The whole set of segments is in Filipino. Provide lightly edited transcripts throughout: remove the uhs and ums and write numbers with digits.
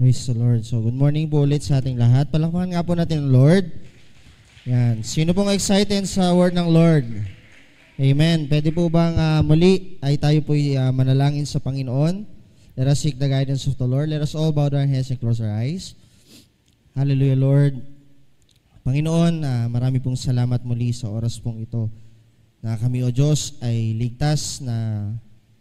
Praise the Lord. So, good morning po ulit sa ating lahat. Palakpakan nga po natin ang Lord. Yan. Sino pong excited sa word ng Lord? Amen. Pwede po bang muli ay tayo po manalangin sa Panginoon? Let us seek the guidance of the Lord. Let us all bow our heads and close our eyes. Hallelujah, Lord. Panginoon, marami pong salamat muli sa oras pong ito na kami, O Diyos, ay ligtas na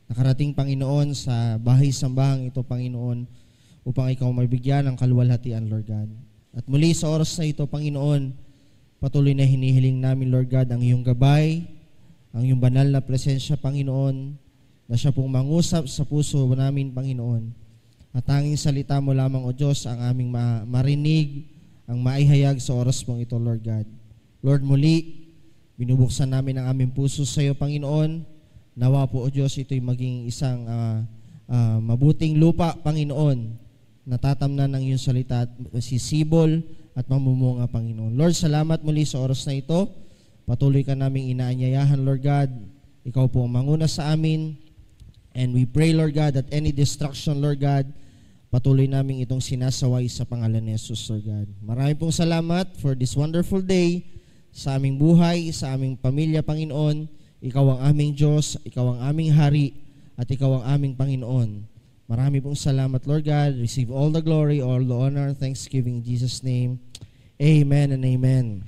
nakarating, Panginoon, sa bahay-sambahang ito, Panginoon, upang ikaw mabigyan ng kaluwalhatian, Lord God. At muli sa oras na ito, Panginoon, patuloy na hinihiling namin, Lord God, ang iyong gabay, ang iyong banal na presensya, Panginoon, na siya pong mangusap sa puso namin, Panginoon. At tanging salita mo lamang, O Diyos, ang aming marinig, ang maihayag sa oras pong ito, Lord God. Lord, muli, binubuksan namin ang aming puso sa iyo, Panginoon. Nawa po, O Diyos, ito'y maging isang mabuting lupa, Panginoon, natatamnan ng iyong salita at sisibol at mamumunga, Panginoon. Lord, salamat muli sa oras na ito. Patuloy ka naming inaanyayahan, Lord God. Ikaw po ang manguna sa amin. And we pray, Lord God, that any distraction, Lord God, patuloy namin itong sinasaway sa pangalan ni Jesus, Lord God. Maraming pong salamat for this wonderful day sa aming buhay, sa aming pamilya, Panginoon. Ikaw ang aming Diyos, ikaw ang aming Hari, at ikaw ang aming Panginoon. Marami pong salamat, Lord God. Receive all the glory, all the honor, thanksgiving in Jesus' name. Amen and amen.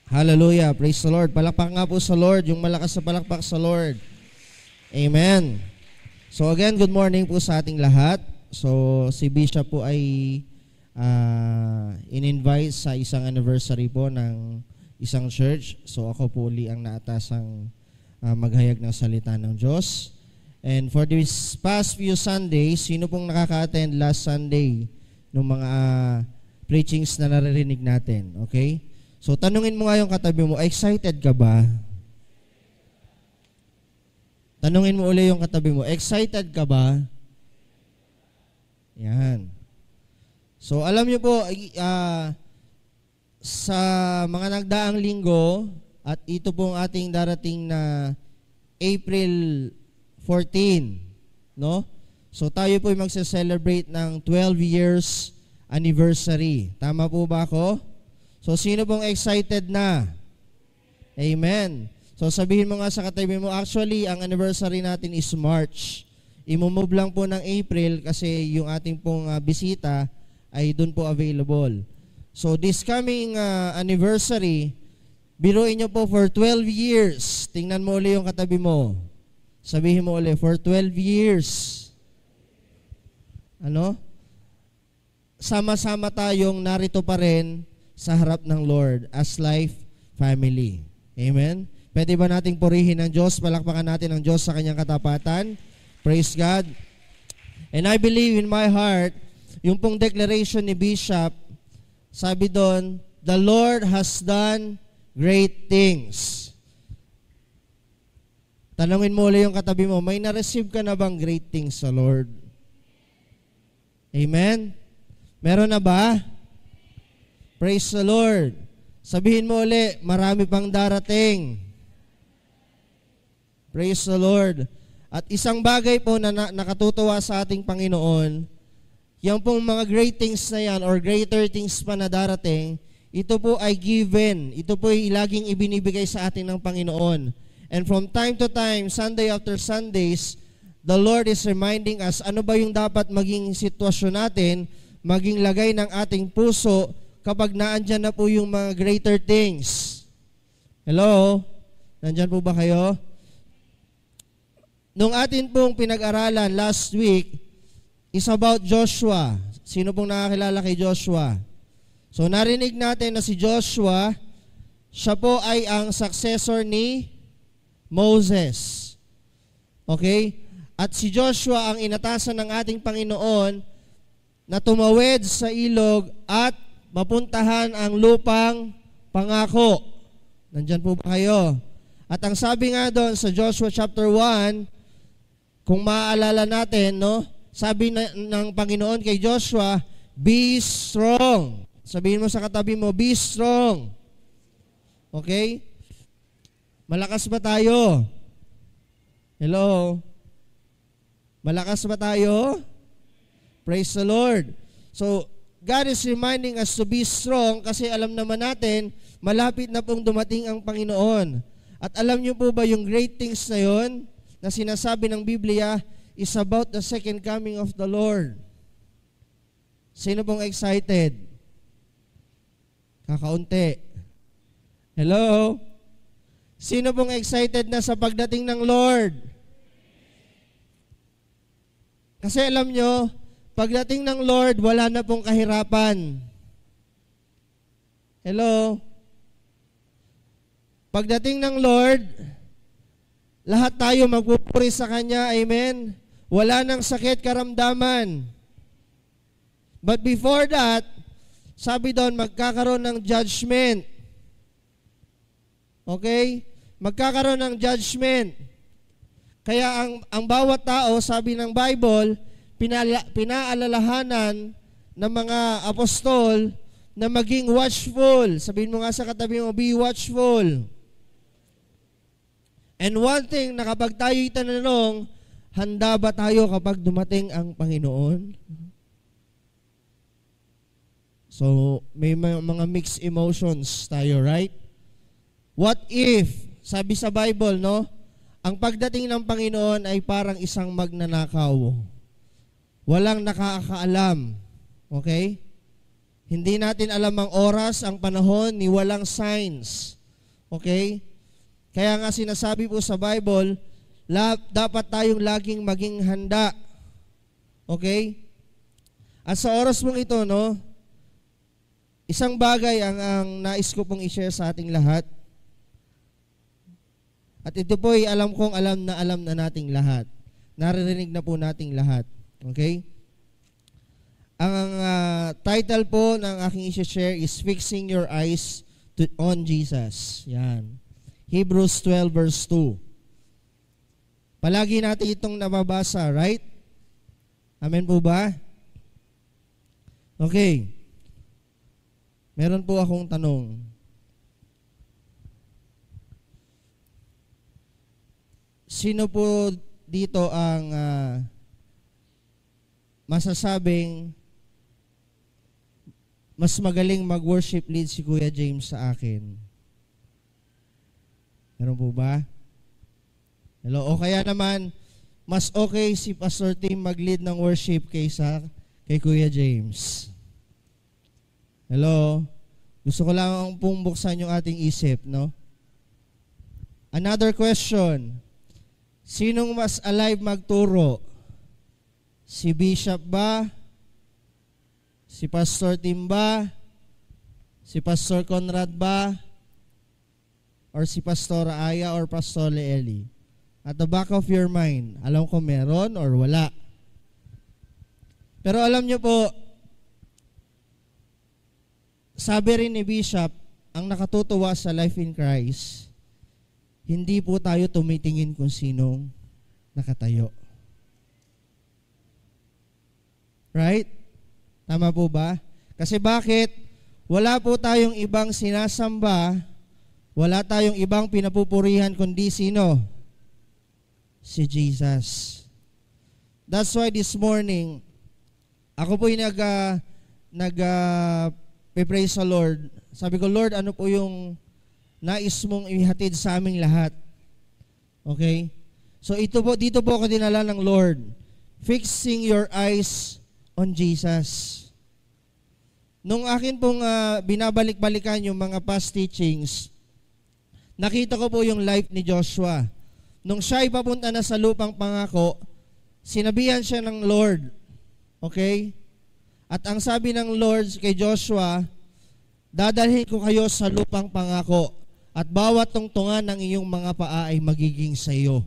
Hallelujah. Praise the Lord. Palakpak nga po sa Lord, yung malakas na palakpak sa Lord. Amen. So again, good morning po sa ating lahat. So si Bishop po ay in-invite sa isang anniversary po ng isang church. So ako po uli ang naatasang maghayag ng salita ng Diyos. And for these past few Sundays, sino pong nakaka-attend last Sunday ng mga preachings na naririnig natin? Okay? So tanungin mo nga yung katabi mo, excited ka ba? Tanungin mo uli yung katabi mo, excited ka ba? Yan. So alam niyo po, sa mga nagdaang linggo, at ito pong ating darating na April 14, no? So tayo po ay magse-celebrate ng 12 years anniversary. Tama po ba ako? So sino pong excited na? Amen. So sabihin mo nga sa katabi mo, actually ang anniversary natin is March. I-move lang po ng April kasi yung ating pong bisita ay doon po available. So this coming anniversary, biruin nyo po for 12 years. Tingnan mo ulit yung katabi mo. Sabihin mo ulit, for 12 years. Ano? Sama-sama tayong narito pa rin sa harap ng Lord as life family. Amen? Pwede ba nating purihin ang Diyos? Palakpakan natin ang Diyos sa kanyang katapatan. Praise God. And I believe in my heart, yung pong declaration ni Bishop, sabi doon, the Lord has done great things. Tanungin mo ulit yung katabi mo, may na-receive ka na bang great things sa Lord? Amen? Meron na ba? Praise the Lord. Sabihin mo ulit, marami pang darating. Praise the Lord. At isang bagay po na nakatutuwa sa ating Panginoon, yung pong mga great things na yan or greater things pa na darating, ito po ay given. Ito po ay laging ibinibigay sa atin ng Panginoon. And from time to time, Sunday after Sundays, the Lord is reminding us ano ba yung dapat maging sitwasyon natin, maging lagay ng ating puso kapag naandyan na po yung mga greater things. Hello? Nandyan po ba kayo? Nung atin pong pinag-aralan last week, is about Joshua. Sino pong nakakilala kay Joshua? So narinig natin na si Joshua, siya po ay ang successor ni Moses. Okay? At si Joshua ang inatasan ng ating Panginoon na tumawid sa ilog at mapuntahan ang lupang pangako. Nandyan po ba kayo? At ang sabi nga doon sa Joshua chapter 1, kung maaalala natin, no? Sabi ng Panginoon kay Joshua, be strong. Sabihin mo sa katabi mo, be strong. Okay? Malakas ba tayo? Hello? Malakas ba tayo? Praise the Lord. So, God is reminding us to be strong kasi alam naman natin, malapit na pong dumating ang Panginoon. At alam niyo po ba yung great things na yon na sinasabi ng Biblia is about the second coming of the Lord. Sino pong excited? Kakaunti. Hello? Sino pong excited na sa pagdating ng Lord? Kasi alam nyo, pagdating ng Lord, wala na pong kahirapan. Hello? Pagdating ng Lord, lahat tayo magpupuri sa Kanya. Amen? Wala nang sakit karamdaman. But before that, sabi doon, magkakaroon ng judgment. Okay? Magkakaroon ng judgment. Kaya ang bawat tao, sabi ng Bible, pinaalalahanan ng mga apostol na maging watchful. Sabihin mo nga sa katabi mo, be watchful. And one thing na kapag tayo itanong, handa ba tayo kapag dumating ang Panginoon? So, may mga mixed emotions tayo, right? What if, sabi sa Bible, no? Ang pagdating ng Panginoon ay parang isang magnanakaw. Walang nakakaalam. Okay? Hindi natin alam ang oras, ang panahon, ni walang signs. Okay? Kaya nga sinasabi po sa Bible, dapat tayong laging maging handa. Okay? At sa oras mong ito, no? Isang bagay ang nais ko pong i-share sa ating lahat. At ito po ay alam na nating lahat. Naririnig na po nating lahat. Okay? Ang title po ng aking i-share is Fixing Your Eyes on Jesus. Yan. Hebrews 12 verse 2. Palagi natin itong nababasa, right? Amen po ba? Okay. Meron po akong tanong. Sino po dito ang masasabing mas magaling mag-worship lead si Kuya James sa akin? Meron po ba? Hello? O kaya naman, mas okay si Pastor Tim mag-lead ng worship kaysa kay Kuya James? Hello? Gusto ko lang pong buksan yung ating isip, no? Another question. Sinong mas alive magturo? Si Bishop ba? Si Pastor Tim ba? Si Pastor Conrad ba? Or si Pastor Aya or Pastor Leeli? At the back of your mind, alam ko meron or wala. Pero alam nyo po, sabi rin ni Bishop, ang nakatutuwa sa Life in Christ, hindi po tayo tumitingin kung sinong nakatayo. Right? Tama po ba? Kasi bakit? Wala po tayong ibang sinasamba, wala tayong ibang pinapupurihan kundi sino? Si Jesus. That's why this morning, ako po yung praise sa Lord. Sabi ko, Lord, ano po yung nais mong ihatid sa aming lahat? Okay? So dito po ako dinala ng Lord. Fixing your eyes on Jesus. Nung akin pong binabalik-balikan yung mga past teachings, nakita ko po yung life ni Joshua. Nung siya ay papunta na sa lupang pangako, sinabihan siya ng Lord. Okay? At ang sabi ng Lord kay Joshua, dadalhin ko kayo sa lupang pangako at bawat tungtungan ng iyong mga paa ay magiging sa iyo.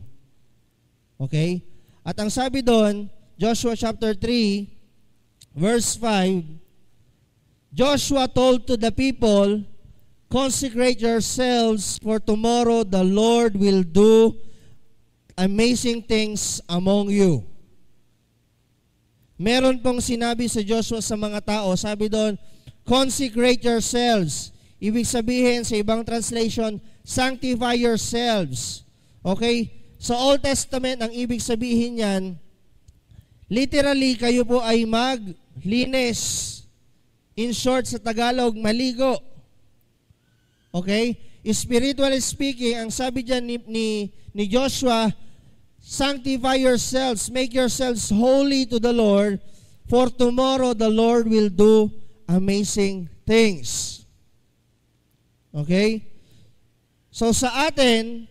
Okay? At ang sabi doon, Joshua chapter 3, verse 5, Joshua told to the people, consecrate yourselves, for tomorrow the Lord will do amazing things among you. Meron pong sinabi sa Joshua sa mga tao, sabi doon, consecrate yourselves. Ibig sabihin sa ibang translation, sanctify yourselves. Okay? Sa Old Testament, ang ibig sabihin niyan, literally kayo po ay linis. In short, sa Tagalog, maligo. Okay? Spiritually speaking, ang sabi dyan ni Joshua, sanctify yourselves, make yourselves holy to the Lord, for tomorrow the Lord will do amazing things. Okay? So sa atin,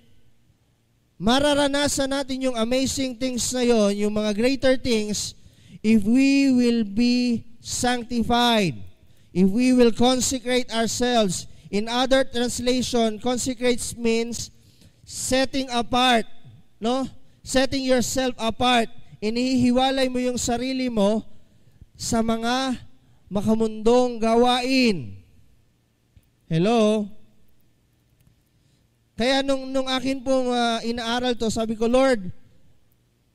mararanasan natin yung amazing things na yon, yung mga greater things, if we will be sanctified. If we will consecrate ourselves. In other translation, consecrates means setting apart, no? Setting yourself apart. Inihiwalay mo yung sarili mo sa mga makamundong gawain. Hello? Kaya nung akin pong inaaral to, sabi ko, Lord,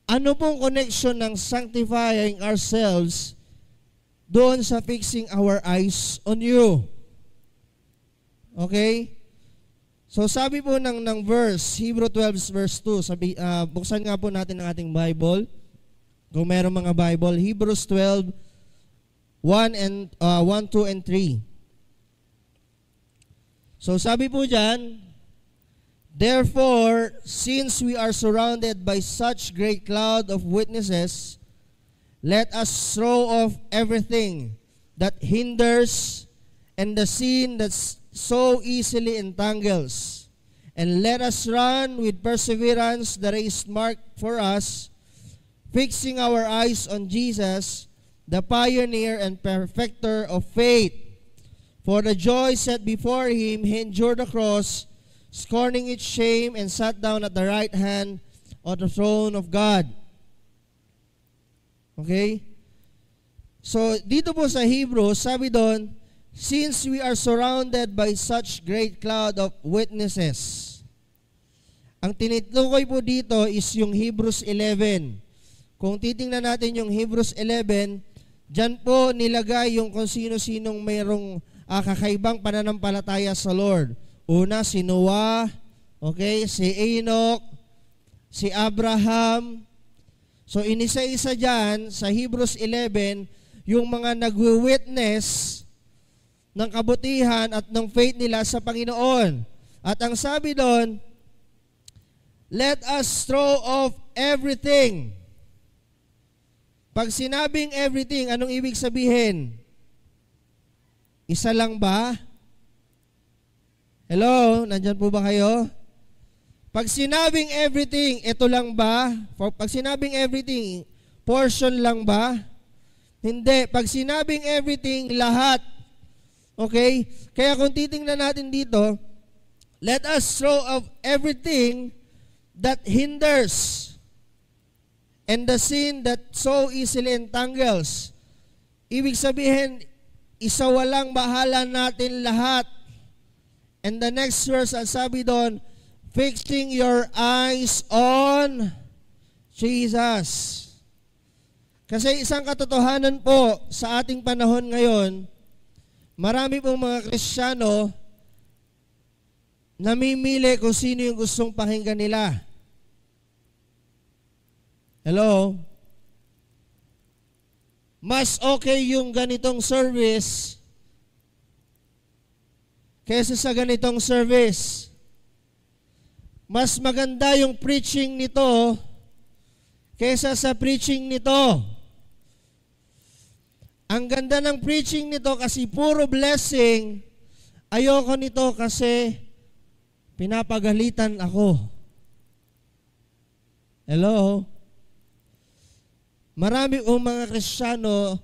ano pong connection ng sanctifying ourselves doon sa fixing our eyes on you? Okay? So sabi po ng verse, Hebrew 12 verse 2, buksan nga po natin ang ating Bible. Kung meron mga Bible, Hebrews 12, 1, 2, and 3. So sabi po dyan, therefore, since we are surrounded by such great cloud of witnesses, let us throw off everything that hinders and the sin that so easily entangles, and let us run with perseverance the race marked for us, fixing our eyes on Jesus, the pioneer and perfecter of faith. For the joy set before him, he endured the cross, scorning its shame, and sat down at the right hand of the throne of God. Okay? So, dito po sa Hebrews, sabi doon, since we are surrounded by such great cloud of witnesses. Ang tinitukoy po dito is yung Hebrews 11. Kung titingnan natin yung Hebrews 11, dyan po nilagay yung kung sino-sinong mayroong kakaibang pananampalataya sa Lord. Una, si Noah, okay, si Enoch, si Abraham. So, inisa-isa dyan sa Hebrews 11, yung mga nagwi-witness ng kabutihan at ng faith nila sa Panginoon. At ang sabi doon, let us throw off everything. Pag sinabing everything, anong ibig sabihin? Isa lang ba? Hello? Nandyan po ba kayo? Pag sinabing everything, ito lang ba? Pag sinabing everything, portion lang ba? Hindi. Pag sinabing everything, lahat. Okay? Kaya kung titingnan natin dito, let us throw off everything that hinders and the sin that so easily entangles. Ibig sabihin, isawalang bahala natin lahat. And the next verse, ang sabi doon, fixing your eyes on Jesus. Kasi isang katotohanan po sa ating panahon ngayon, marami pong mga Kristiyano namimili kung sino yung gustong pakinggan nila. Hello? Mas okay yung ganitong service kaysa sa ganitong service. Mas maganda yung preaching nito kaysa sa preaching nito. Ang ganda ng preaching nito kasi puro blessing. Ayoko nito kasi pinapagalitan ako. Hello? Marami mga Kristiyano,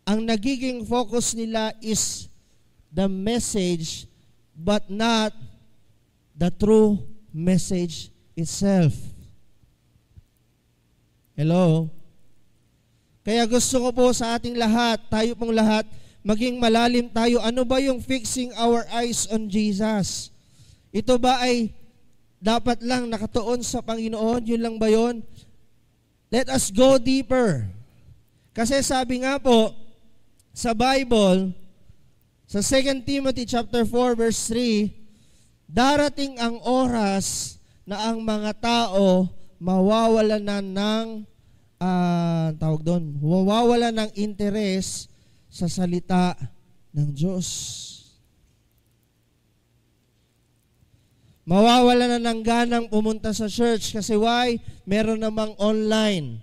ang nagiging focus nila is the message but not the true message itself. Hello? Kaya gusto ko po sa ating lahat, tayo pong lahat, maging malalim tayo. Ano ba yung fixing our eyes on Jesus? Ito ba ay dapat lang nakatuon sa Panginoon? Yun lang ba yun? Let us go deeper. Kasi sabi nga po sa Bible, sa 2 Timothy chapter 4 verse 3, darating ang oras na ang mga tao mawawalan na ng tawag doon, mawawala ng interes sa salita ng Diyos. Mawawala na ng ganang pumunta sa church kasi why? Meron namang online.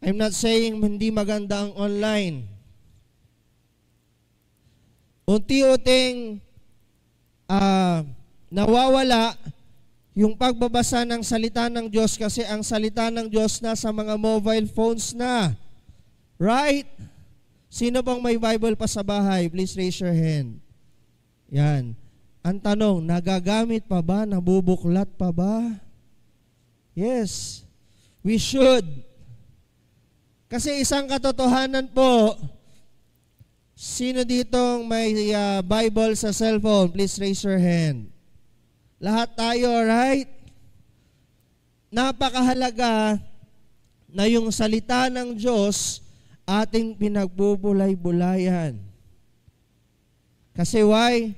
I'm not saying hindi maganda ang online. Unti-unting nawawala yung pagbabasa ng salita ng Diyos kasi ang salita ng Diyos na sa mga mobile phones na. Right? Sino bang may Bible pa sa bahay? Please raise your hand. Yan. Ang tanong, nagagamit pa ba? Nabubuklat pa ba? Yes. We should. Kasi isang katotohanan po, sino ditong may Bible sa cellphone? Please raise your hand. Lahat tayo, right? Napakahalaga na yung salita ng Diyos ating pinagbubulay-bulayan. Kasi why?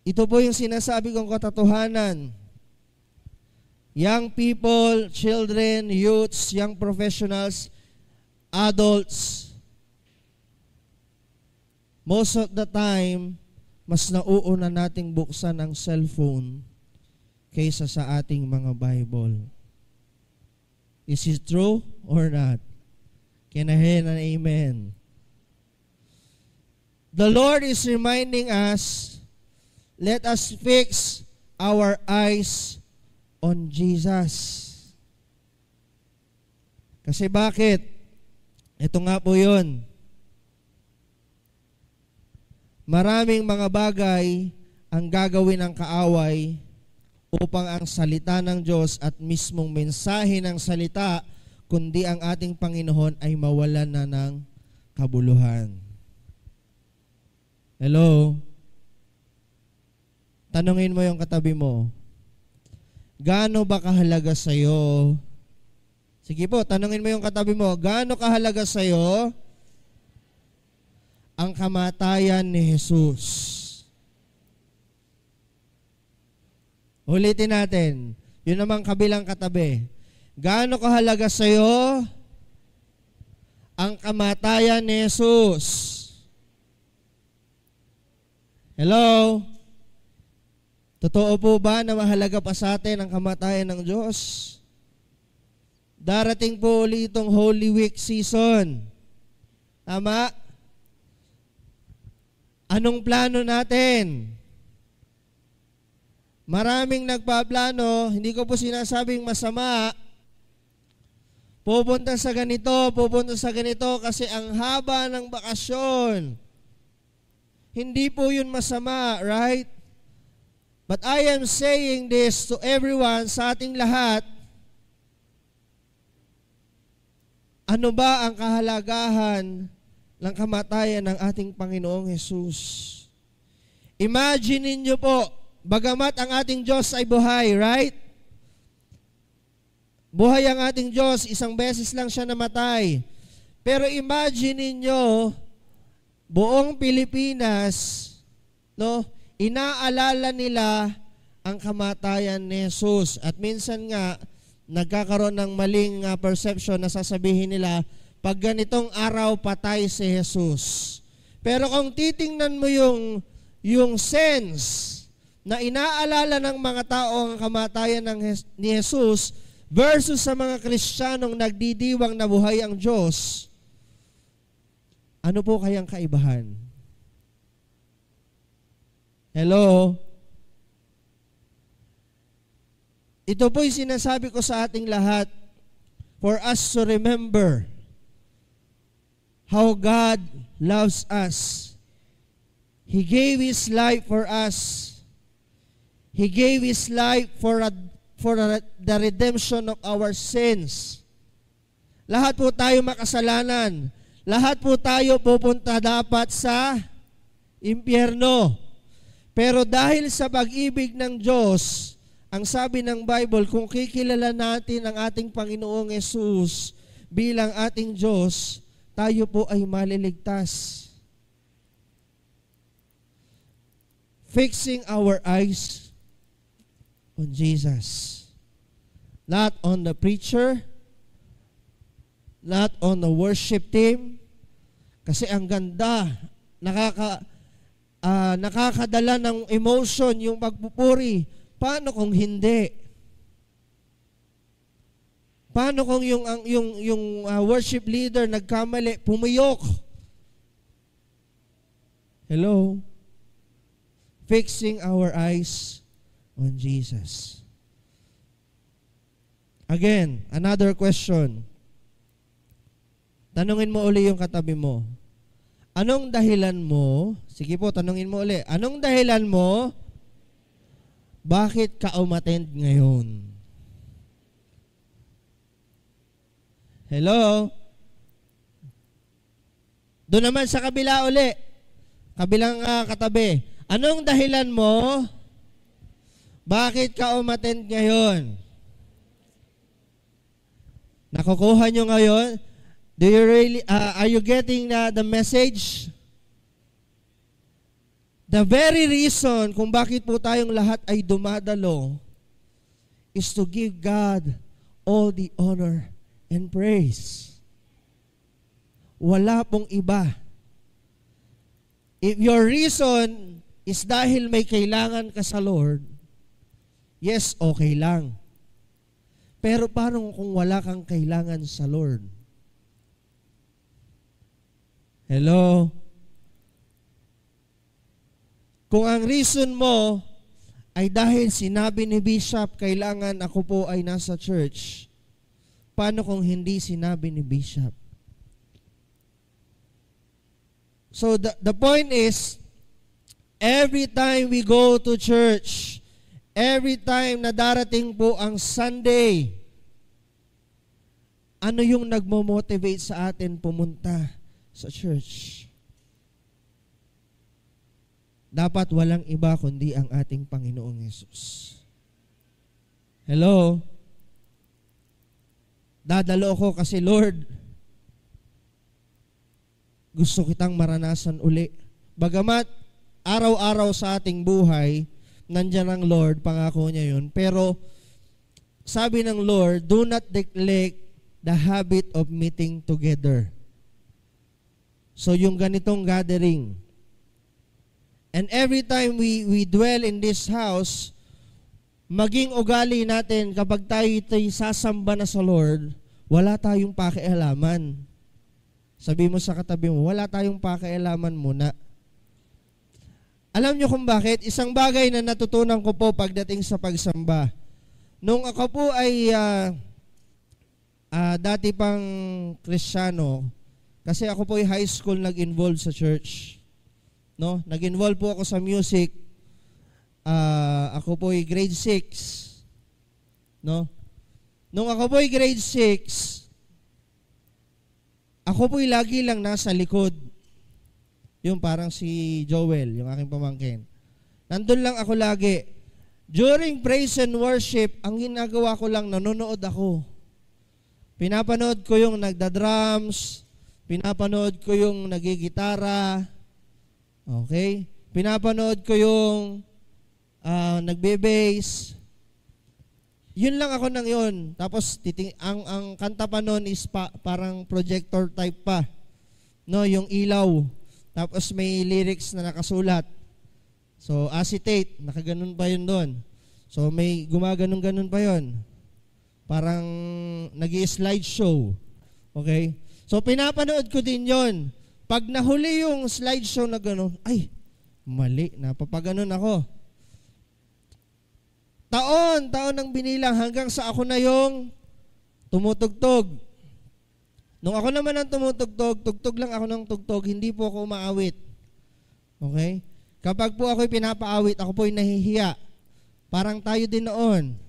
Ito po yung sinasabi kong katotohanan. Young people, children, youths, young professionals, adults, most of the time, mas nauuna nating buksan ang cellphone kaysa sa ating mga Bible. Is it true or not? Can I hear an amen? The Lord is reminding us, let us fix our eyes on Jesus. Kasi bakit? Ito nga po yun. Maraming mga bagay ang gagawin ng kaaway upang ang salita ng Diyos at mismong mensahe ng salita, kundi ang ating Panginoon ay mawalan na ng kabuluhan. Hello? Tanungin mo yung katabi mo, gaano ba kahalaga sa'yo? Sige po, tanungin mo yung katabi mo, gaano kahalaga sa'yo ang kamatayan ni Jesus? Ulitin natin, yun namang kabilang katabi. Gaano kahalaga sa'yo ang kamatayan ni Jesus? Hello? Totoo po ba na mahalaga pa sa atin ang kamatayan ng Diyos? Darating po ulit itong Holy Week season. Tama? Anong plano natin? Maraming nagpaplano, hindi ko po sinasabing masama, pupunta sa ganito kasi ang haba ng bakasyon. Hindi po yun masama, right? But I am saying this to everyone, sa ating lahat, ano ba ang kahalagahan ng kamatayan ng ating Panginoong Jesus? Imagine niyo po, bagamat ang ating Diyos ay buhay, right? Buhay ang ating Diyos, isang beses lang siya namatay. Pero imagine niyo, buong Pilipinas, no, inaalala nila ang kamatayan ni Jesus. At minsan nga, nagkakaroon ng maling perception na sasabihin nila, pag ganitong araw patay si Jesus. Pero kung titingnan mo yung sense na inaalala ng mga tao ang kamatayan ni Jesus versus sa mga Kristiyanong nagdidiwang na buhay ang Diyos, ano po kayang kaibahan? Hello? Ito po'y sinasabi ko sa ating lahat for us to remember how God loves us. He gave His life for us. He gave His life for the redemption of our sins. Lahat po tayo makasalanan. Lahat po tayo pupunta dapat sa impyerno. Pero dahil sa pag-ibig ng Diyos, ang sabi ng Bible, kung kikilala natin ang ating Panginoong Yesus bilang ating Diyos, tayo po ay maliligtas. Fixing our eyes on Jesus. Not on the preacher, not on the worship team. Kasi ang ganda, nakakadala ng emotion yung pagpupuri. Paano kung hindi? Paano kung yung worship leader nagkamali, pumiyok? Hello? Fixing our eyes on Jesus. Again, another question. Tanungin mo uli yung katabi mo. Anong dahilan mo? Sige po, tanungin mo uli. Anong dahilan mo? Bakit ka umattend ngayon? Hello? Doon naman sa kabila uli. Kabilang katabi. Anong dahilan mo? Bakit ka umattend ngayon? Nakukuha nyo ngayon? Do you really, are you getting the message? The very reason kung bakit po tayong lahat ay dumadalo is to give God all the honor and praise. Wala pong iba. If your reason is dahil may kailangan ka sa Lord, yes, okay lang. Pero paano kung wala kang kailangan sa Lord? Hello? Kung ang reason mo ay dahil sinabi ni Bishop, kailangan ako po ay nasa church, paano kung hindi sinabi ni Bishop? So the point is, every time we go to church, every time na darating po ang Sunday, ano yung nagmo-motivate sa atin pumunta sa church? Dapat walang iba kundi ang ating Panginoong Yesus. Hello? Dadalo ako kasi, Lord, gusto kitang maranasan uli. Bagamat araw-araw sa ating buhay, nandiyan ang Lord, pangako niya yun. Pero sabi ng Lord, do not neglect the habit of meeting together. So yung ganitong gathering. And every time we dwell in this house, maging ugali natin kapag tayo sasamba na sa Lord, wala tayong pakialaman. Sabi mo sa katabi mo, wala tayong pakialaman muna. Alam niyo kung bakit? Isang bagay na natutunan ko po pagdating sa pagsamba. Nung ako po ay dati pang Kristiyano, kasi ako po ay high school nag-involve sa church. No? Nag-involve po ako sa music. Ako po ay grade 6. No? Nung ako po ay grade 6, ako po ay lagi lang nasa likod. Yung parang si Joel, yung aking pamangkin. Nandun lang ako lagi. During praise and worship, ang ginagawa ko lang, nanonood ako. Pinapanood ko yung nagda-drums, pinapanood ko yung nagigitara, okay? Pinapanood ko yung nagbe-bass. Yun lang ako nang yun. Tapos ang kanta pa noon is parang projector type pa. No, yung ilaw. Tapos may lyrics na nakasulat. So acetate, nakaganon pa yun doon. So may gumaganon-ganon pa yun. Parang nag-i-slideshow. Okay? So pinapanood ko din yun. Pag nahuli yung slideshow na gano'n, ay, mali, napapaganon ako. Taon ang binilang hanggang sa ako na yung tumutugtog. Nung ako naman ang tumutugtog, tugtog lang ako ng tugtog, hindi po ako umaawit. Okay? Kapag po ako'y pinapaawit, ako po'y nahihiya. Parang tayo din noon.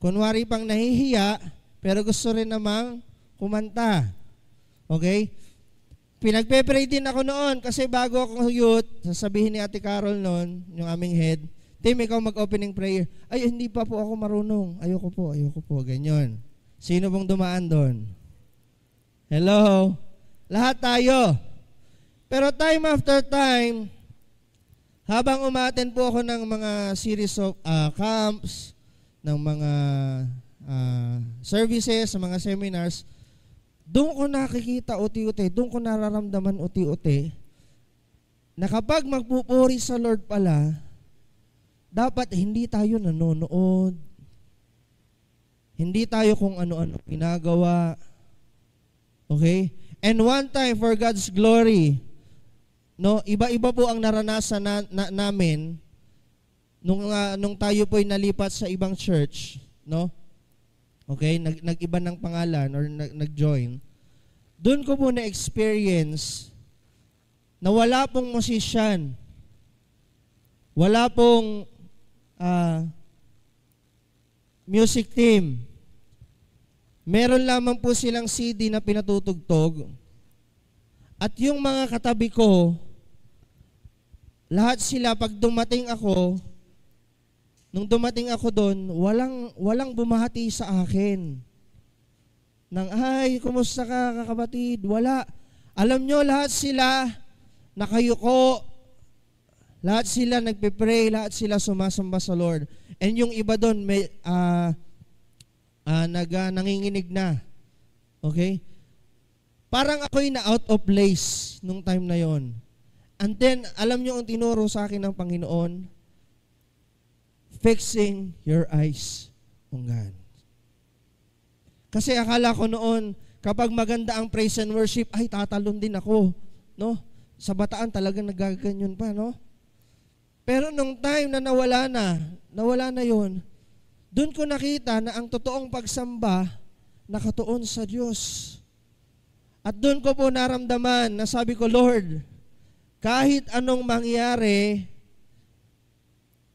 Kunwari pang nahihiya, pero gusto rin namang kumanta. Okay? Pinagpe-pray din ako noon kasi bago ako youth, sasabihin ni Ate Carol noon, yung aming head, Tim, ikaw mag-opening prayer. Ay, hindi pa po ako marunong. Ayoko po, ganyan. Sino pong dumaan doon? Hello? Lahat tayo. Pero time after time, habang umaten po ako ng mga series of camps, ng mga services, mga seminars, doon ko nakikita uti-uti, doon ko nararamdaman uti-uti, na kapag magpupuri sa Lord pala, dapat hindi tayo nanonood, hindi tayo kung ano-ano ginagawa. Okay? And one time for God's glory, no, iba-iba po ang naranasan namin nung tayo po'y nalipat sa ibang church, no? Okay, nag-iba ng pangalan or nag-join. Doon ko po na-experience na wala pong musician, wala pong music team. Meron lamang po silang CD na pinatutugtog. At yung mga katabi ko, lahat sila pag dumating ako, nung dumating ako doon, walang bumahati sa akin. Nang, ay, kumusta ka kakabatid? Wala. Alam nyo, lahat sila nakayuko, lahat sila nagpe-pray, lahat sila sumasamba sa Lord. And yung iba doon, nanginginig na. Okay? Parang ako'y na out of place nung time na yon. And then, alam nyo ang tinuro sa akin ng Panginoon, fixing your eyes on God. Kasi akala ko noon, kapag maganda ang praise and worship, ay tatalon din ako. No? Sa Bataan talagang nagaganyan pa, no? Pero nung time na nawala na yun, doon ko nakita na ang totoong pagsamba nakatuon sa Diyos. At doon ko po naramdaman na sabi ko, Lord, kahit anong mangyari,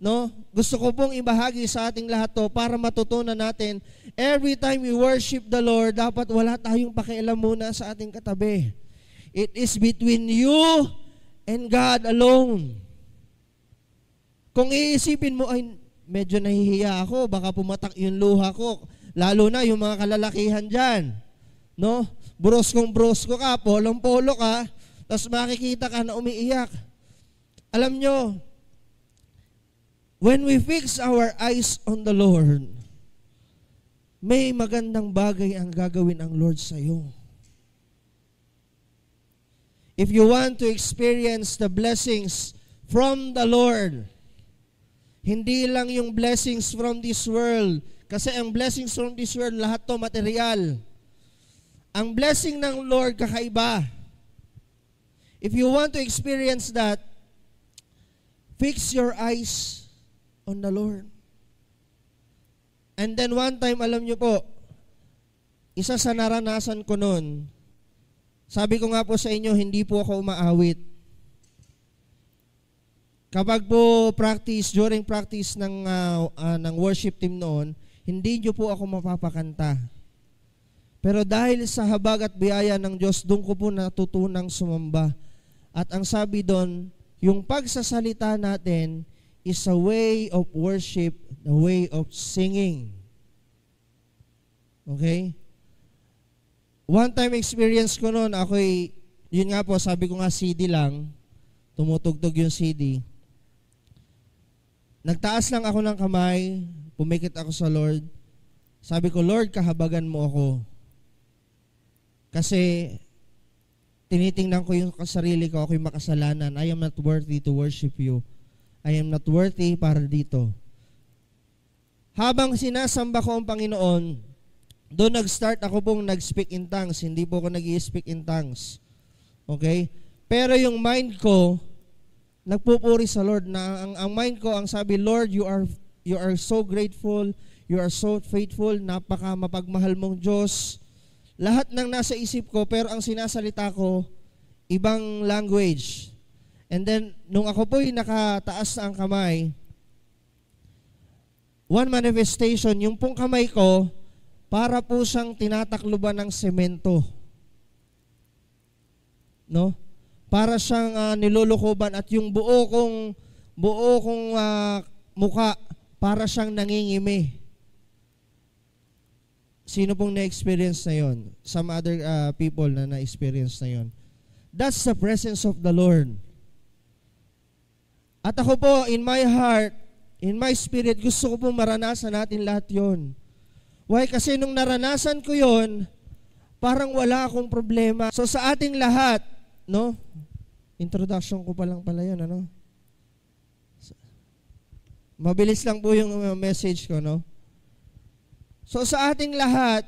no? Gusto ko pong ibahagi sa ating lahat to para matutunan natin, every time we worship the Lord, dapat wala tayong pakialam muna sa ating katabi. It is between you and God alone. Kung iisipin mo, ay medyo nahihiya ako, baka pumatak yung luha ko, lalo na yung mga kalalakihan dyan. No? Broskong-brosko ka, polong-polo ka, tapos makikita ka na umiiyak. Alam nyo, when we fix our eyes on the Lord, may magandang bagay ang gagawin ang Lord sa iyo. If you want to experience the blessings from the Lord, hindi lang yung blessings from this world, kasi ang blessings from this world, lahat to material. Ang blessing ng Lord, kakaiba. If you want to experience that, fix your eyes on the Lord. And then one time, alam nyo po, isa sa naranasan ko noon, sabi ko nga po sa inyo, hindi po ako umaawit. Kapag po during practice ng worship team noon, hindi nyo po ako mapapakanta. Pero dahil sa habag at biyaya ng Diyos, doon ko po natutunang sumamba. At ang sabi doon, yung pagsasalita natin is a way of worship, the way of singing. Okay? One time experience ko noon, yun nga po, sabi ko nga CD lang, tumutugtog yung CD. Nagtaas lang ako ng kamay, pumikit ako sa Lord. Sabi ko, Lord, kahabagan mo ako. Kasi tinitingnan ko yung sarili ko, ako'y makasalanan. I am not worthy to worship you. I am not worthy para dito. Habang sinasamba ko ang Panginoon, doon nag-start ako pong nag-speak in tongues. Hindi po ako nag-i-speak in tongues. Okay? Pero yung mind ko, nagpupuri sa Lord na ang mind ko, ang sabi, Lord, you are so grateful, you are so faithful, napaka mapagmahal mong Diyos. Lahat ng nasa isip ko, pero ang sinasalita ko, ibang language. And then, nung ako po'y nakataas na ang kamay, one manifestation, yung pong kamay ko, para po siyang tinatakluban ng semento. No? Para siyang nilulukoban at yung buo kong muka, para siyang nangingimi. Sino pong na-experience na yon? Some other people na na-experience na yon. That's the presence of the Lord. At ako po, in my heart, in my spirit, gusto ko pong maranasan natin lahat yon. Why? Kasi nung naranasan ko yon, parang wala akong problema. So sa ating lahat, no? Introduction ko pa lang pala yun, ano? Mabilis lang po yung message ko, no? So sa ating lahat,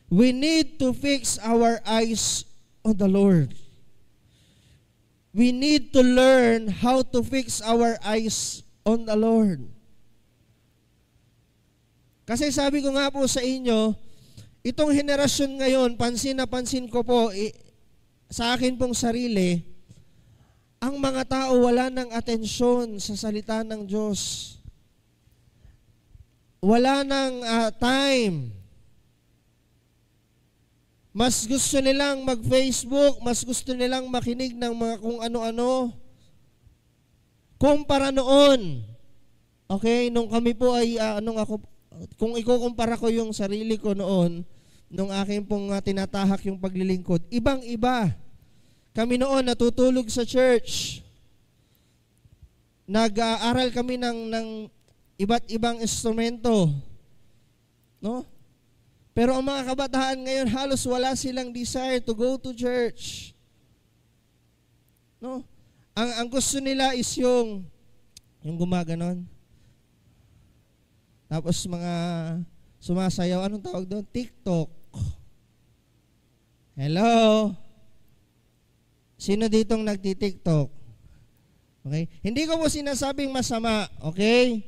we need to fix our eyes on the Lord. We need to learn how to fix our eyes on the Lord. Kasi sabi ko nga po sa inyo, itong henerasyon ngayon, pansin na pansin ko po, sa akin pong sarili, ang mga tao wala ng atensyon sa salita ng Diyos. Wala ng time. Mas gusto nilang mag-Facebook, mas gusto nilang makinig ng mga kung ano-ano. Kumpara noon. Okay, nung kami po ay, kung ikukumpara ko yung sarili ko noon, nung aking pong tinatahak yung paglilingkod, ibang-iba. Kami noon natutulog sa church. Nag-aaral kami ng iba't ibang instrumento. No? Pero ang mga kabataan ngayon, halos wala silang desire to go to church. No? Ang gusto nila is yung gumaganon. Tapos mga sumasayaw, anong tawag doon? TikTok. Hello? Sino ditong nagti-TikTok? Okay? Hindi ko po sinasabing masama, okay?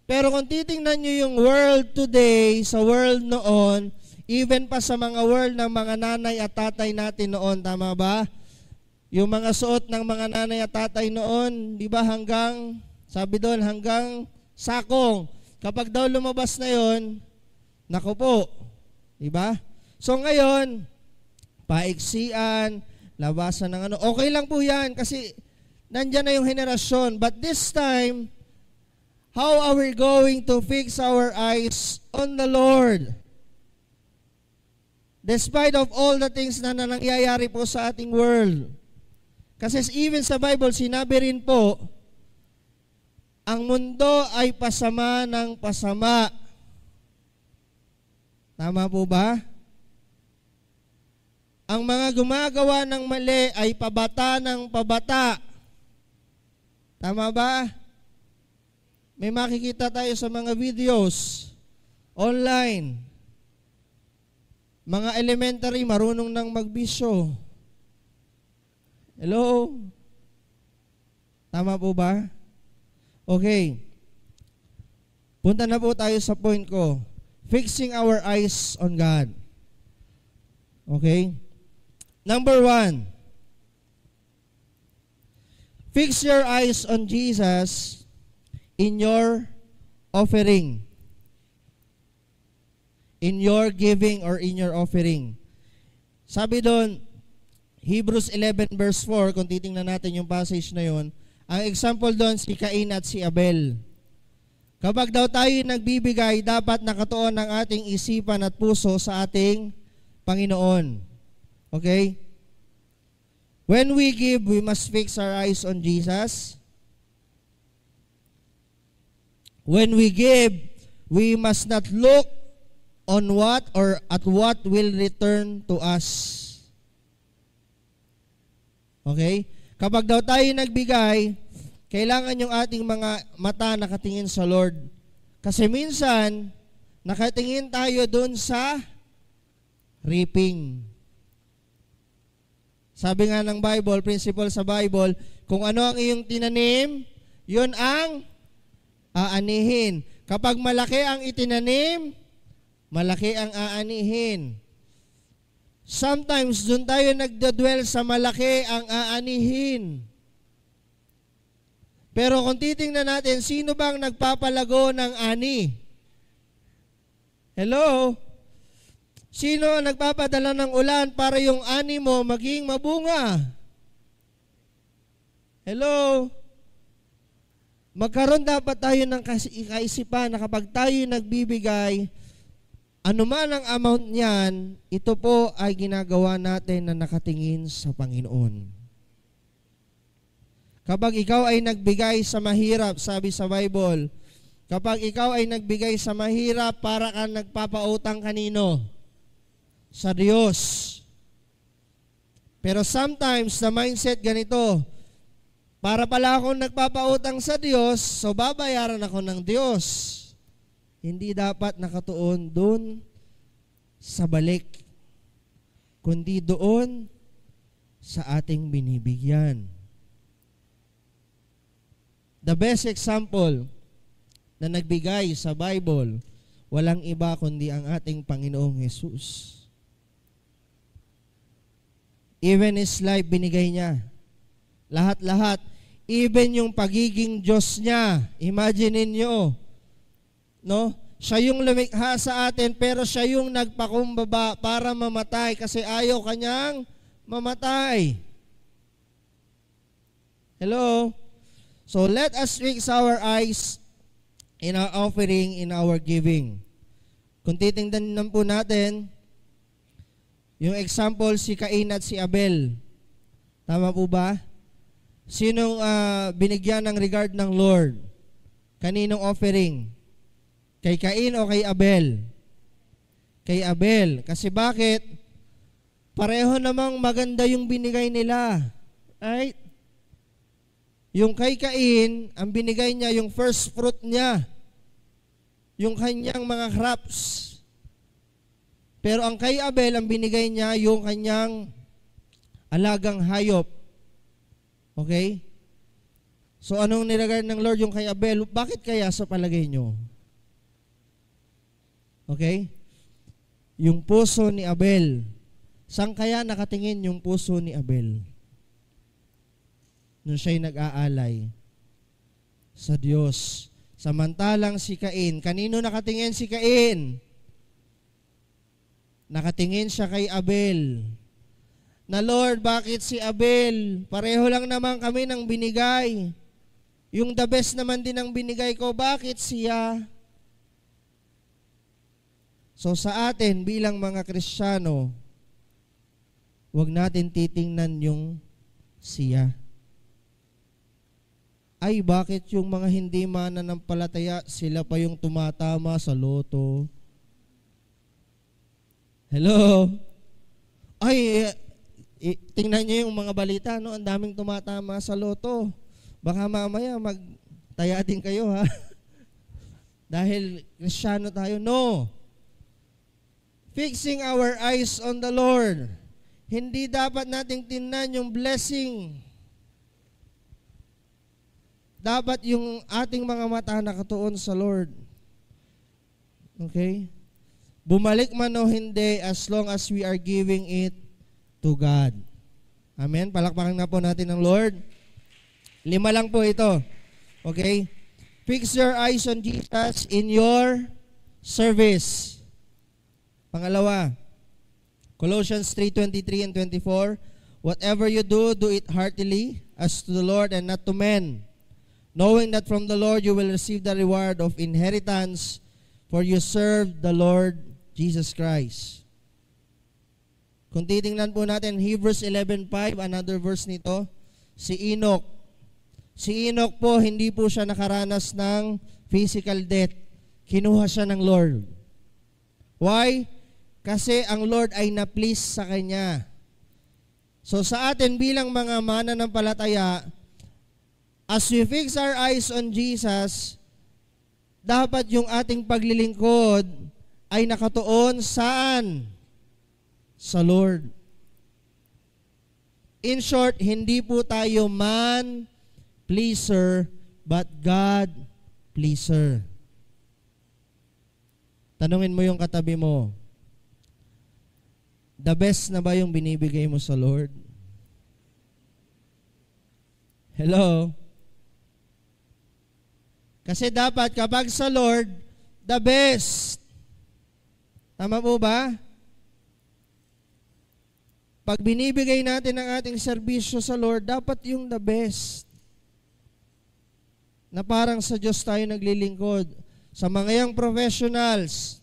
Pero kung titingnan nyo yung world today, sa world noon, even pa sa mga world ng mga nanay at tatay natin noon, tama ba? Yung mga suot ng mga nanay at tatay noon, di ba hanggang, sabi doon, hanggang sakong. Kapag daw lumabas na yon, naku po, di ba? So ngayon, paiksian, labasan ng ano, okay lang po yan kasi nandyan na yung henerasyon. But this time, how are we going to fix our eyes on the Lord? Despite of all the things na nangyayari po sa ating world. Kasi even sa Bible, sinabi rin po, ang mundo ay pasama ng pasama. Tama po ba? Ang mga gumagawa ng mali ay pabata ng pabata. Tama ba? May makikita tayo sa mga videos online. Mga elementary, marunong nang magbisyo. Hello? Tama po ba? Okay. Punta na po tayo sa point ko. Fixing our eyes on God. Okay? Number 1. Fix your eyes on Jesus in your offering. In your giving or in your offering. Sabi doon, Hebrews 11 verse 4, kung titingnan natin yung passage na yon, ang example doon si Cain at si Abel. Kapag daw tayo nagbibigay, dapat nakatuon ang ating isipan at puso sa ating Panginoon. Okay? When we give, we must fix our eyes on Jesus. When we give, we must not look on what or at what will return to us. Okay? Kapag daw tayo nagbigay, kailangan yung ating mga mata nakatingin sa Lord. Kasi minsan, nakatingin tayo dun sa reaping. Sabi nga ng Bible, principle sa Bible, kung ano ang iyong tinanim, yun ang aanihin. Kapag malaki ang itinanim, malaki ang aanihin. Sometimes, dun tayo nagdadwell sa malaki ang aanihin. Pero kung titingnan natin, sino bang nagpapalago ng ani? Hello? Sino ang nagpapadala ng ulan para yung ani mo maging mabunga? Hello? Magkaroon dapat tayo ng kaisipan na kapag tayo nagbibigay, anuman ang amount niyan, ito po ay ginagawa natin na nakatingin sa Panginoon. Kapag ikaw ay nagbigay sa mahirap, sabi sa Bible, kapag ikaw ay nagbigay sa mahirap, para kang nagpapautang kanino? sa Diyos. Pero sometimes, na mindset ganito, para pala akong nagpapautang sa Diyos, so babayaran ako ng Diyos. Hindi dapat nakatuon doon sa balik, kundi doon sa ating binibigyan. The best example na nagbigay sa Bible, walang iba kundi ang ating Panginoong Jesus. Even His life binigay niya. Lahat-lahat. Even yung pagiging Diyos niya. Imagine niyo, no? Siya yung lumikha sa atin, pero siya yung nagpakumbaba para mamatay kasi ayaw kanyang mamatay. Hello? So let us fix our eyes in our offering, in our giving. Kung titingnan po natin, yung example, si Cain at si Abel. Tama po ba? Sinong binigyan ng regard ng Lord? Kaninong offering? Kay Cain o kay Abel? Kay Abel. Kasi bakit? Pareho namang maganda yung binigay nila. Right? Yung kay Cain, ang binigay niya, yung first fruit niya. Yung kanyang mga crops. Pero ang kay Abel, ang binigay niya, yung kanyang alagang hayop. Okay? So anong nilagay ng Lord yung kay Abel? Bakit kaya sa palagay nyo? Okay? Yung puso ni Abel. Saan kaya nakatingin yung puso ni Abel? Nung siya'y nag-aalay sa Diyos. Samantalang si Cain, kanino nakatingin si Cain? Nakatingin siya kay Abel. Na Lord, bakit si Abel? Pareho lang naman kami ng binigay. Yung the best naman din ang binigay ko, bakit siya? So sa atin bilang mga Kristiyano, huwag natin titingnan yung siya. Ay, bakit yung mga hindi mananampalataya, sila pa yung tumatama sa loto? Hello? Ay, tingnan niyo yung mga balita, no? Ang daming tumatama sa loto. Baka mamaya magtaya din kayo, ha? Dahil Kristiyano tayo. No. Fixing our eyes on the Lord. Hindi dapat nating tingnan yung blessing. Dapat yung ating mga mata nakatuon sa Lord. Okay? Bumalik man o hindi, as long as we are giving it to God. Amen? Palakpakan na po natin ng Lord. 5 lang po ito. Okay? Fix your eyes on Jesus in your service. Pangalawa, Colossians 3:23 and 24, whatever you do, do it heartily, as to the Lord and not to men, knowing that from the Lord you will receive the reward of inheritance, for you serve the Lord Jesus Christ. Kung titingnan po natin, Hebrews 11:5, another verse nito, si Enoch. Si Enoch po, hindi po siya nakaranas ng physical death. Kinuha siya ng Lord. Why? Kasi ang Lord ay na-please sa kanya. So sa atin bilang mga mananampalataya, as we fix our eyes on Jesus, dapat yung ating paglilingkod ay nakatuon saan? Sa Lord. In short, hindi po tayo man pleaser, but God pleaser. Tanungin mo yung katabi mo, the best na ba yung binibigay mo sa Lord? Hello? Kasi dapat kapag sa Lord, the best. Tama po ba? Pag binibigay natin ang ating serbisyo sa Lord, dapat yung the best. Na parang sa Diyos tayo naglilingkod. Sa mga young professionals,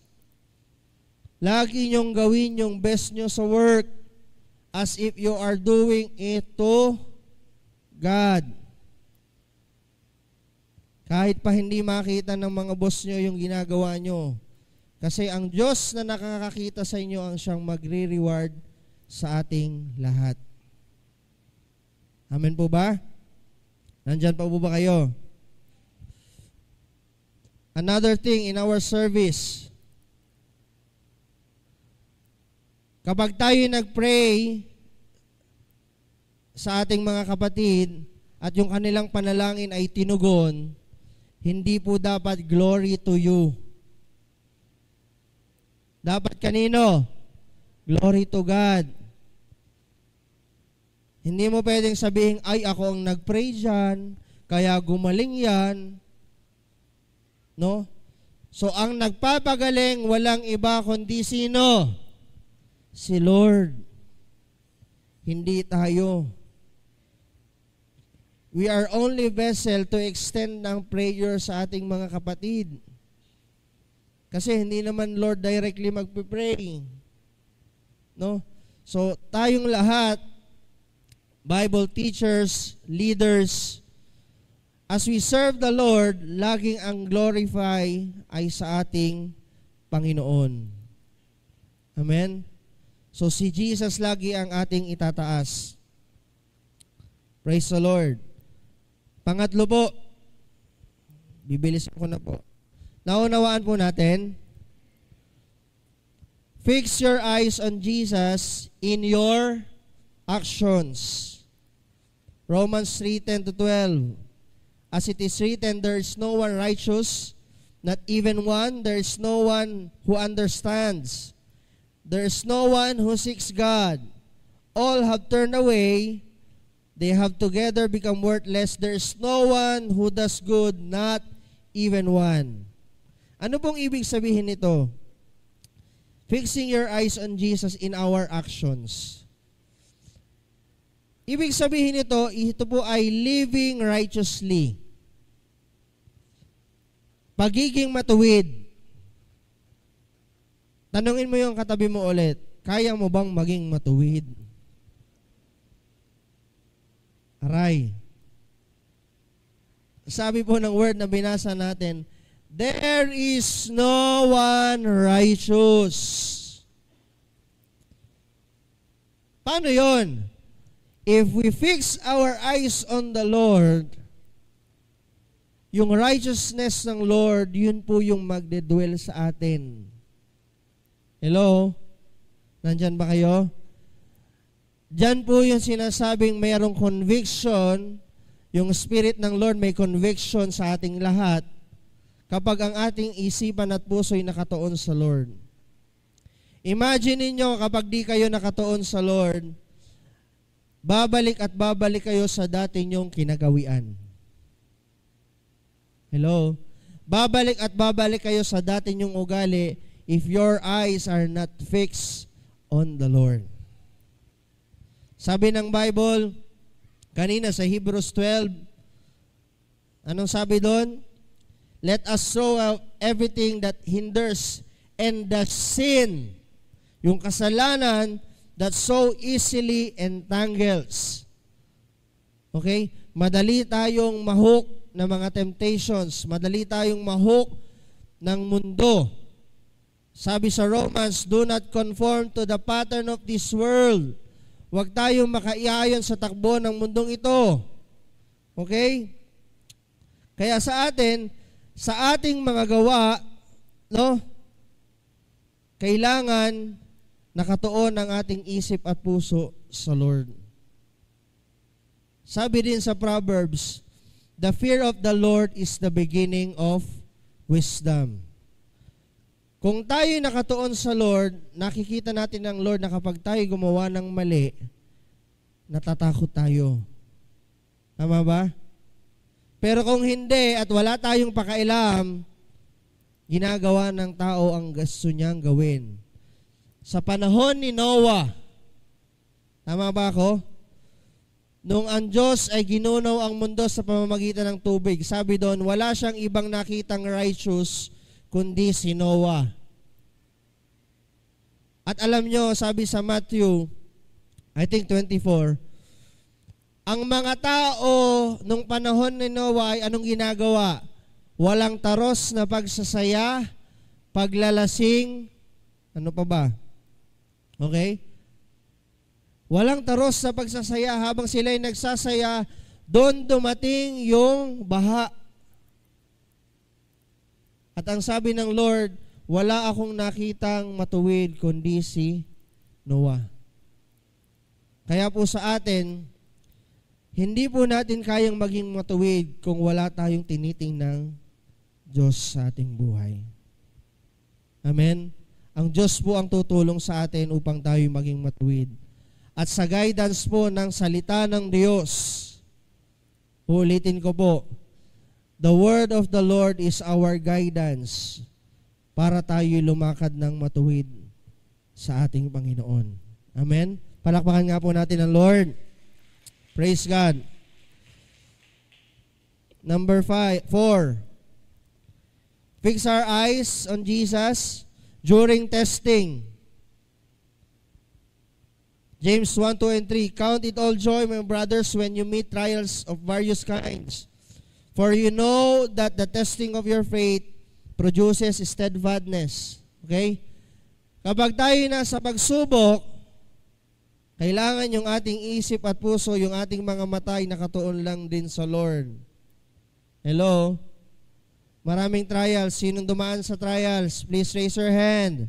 lagi niyong gawin yung best niyo sa work as if you are doing it to God. Kahit pa hindi makita ng mga boss niyo yung ginagawa niyo. Kasi ang Diyos na nakakakita sa inyo ang siyang magre-reward sa ating lahat. Amen po ba? Nandyan pa po ba kayo? Another thing in our service, kapag tayo nag-pray sa ating mga kapatid at yung kanilang panalangin ay tinugon, hindi po dapat glory to you. Dapat kanino? Glory to God. Hindi mo pwedeng sabihin, ay ako ang nag-pray dyan, kaya gumaling yan. No? So ang nagpapagaling, walang iba kundi sino? Si Lord. Hindi tayo. We are only vessel to extend ng prayer sa ating mga kapatid. Kasi hindi naman Lord directly magpipray. No? So tayong lahat, Bible teachers, leaders, as we serve the Lord, laging ang glorify ay sa ating Panginoon. Amen? So si Jesus lagi ang ating itataas. Praise the Lord. Pangatlo po, bibilis ko na po. Naunawaan po natin, fix your eyes on Jesus in your actions. Romans 3:10-12. As it is written, there is no one righteous, not even one. There is no one who understands. There is no one who seeks God. All have turned away. They have together become worthless. There is no one who does good, not even one. Ano pong ibig sabihin nito? Fixing your eyes on Jesus in our actions. Ibig sabihin ito po ay living righteously. Pagiging matuwid. Tanungin mo yung katabi mo ulit, kaya mo bang maging matuwid? Aray. Sabi po ng word na binasa natin, there is no one righteous. Paano yon? If we fix our eyes on the Lord, yung righteousness ng Lord, yun po yung magdedwell sa atin. Hello? Nandyan ba kayo? Diyan po yung sinasabing mayroong conviction, yung Spirit ng Lord may conviction sa ating lahat kapag ang ating isipan at puso ay nakatuon sa Lord. Imagine niyo kapag di kayo nakatuon sa Lord, babalik at babalik kayo sa dati niyong kinagawian. Hello? Babalik at babalik kayo sa dati niyong ugali if your eyes are not fixed on the Lord. Sabi ng Bible, kanina sa Hebrews 12, anong sabi doon? Let us throw out everything that hinders and the sin, yung kasalanan that so easily entangles. Okay? Madali tayong mahook ng mga temptations. Madali tayong mahook ng mundo. Sabi sa Romans, do not conform to the pattern of this world. Huwag tayong makaiayon sa takbo ng mundong ito. Okay? Kaya sa atin, sa ating mga gawa, no, kailangan nakatuon ang ating isip at puso sa Lord. Sabi din sa Proverbs, the fear of the Lord is the beginning of wisdom. Kung tayo nakatuon sa Lord, nakikita natin ng Lord na kapag tayo gumawa ng mali, natatakot tayo. Tama ba? Pero kung hindi at wala tayong pakailam, ginagawa ng tao ang gusto niyang gawin. Sa panahon ni Noah, tama ba ako? Nung ang Diyos ay ginunaw ang mundo sa pamamagitan ng tubig, sabi doon, wala siyang ibang nakitang righteous kundi si Noah. At alam nyo, sabi sa Matthew, I think 24, ang mga tao nung panahon ni Noah ay anong ginagawa? Walang taros na pagsasaya, paglalasing, ano pa ba? Okay? Walang taros sa pagsasaya. Habang sila'y nagsasaya, doon dumating yung baha. At ang sabi ng Lord, wala akong nakitang matuwid kundi si Noah. Kaya po sa atin, hindi po natin kayang maging matuwid kung wala tayong tinitingnang Diyos sa ating buhay. Amen? Ang Diyos po ang tutulong sa atin upang tayo maging matuwid. At sa guidance po ng salita ng Diyos, ulitin ko po, the word of the Lord is our guidance para tayo lumakad ng matuwid sa ating Panginoon. Amen? Palakpakan nga po natin ang Lord. Praise God. Number 4. Fix our eyes on Jesus during testing. James 1, 2, and 3. Count it all joy, my brothers, when you meet trials of various kinds. For you know that the testing of your faith produces steadfastness. Okay? Kapag tayo nasa pagsubok, kailangan yung ating isip at puso, yung ating mga mata ay nakatuon lang din sa Lord. Hello? Maraming trials. Sinong dumaan sa trials? Please raise your hand.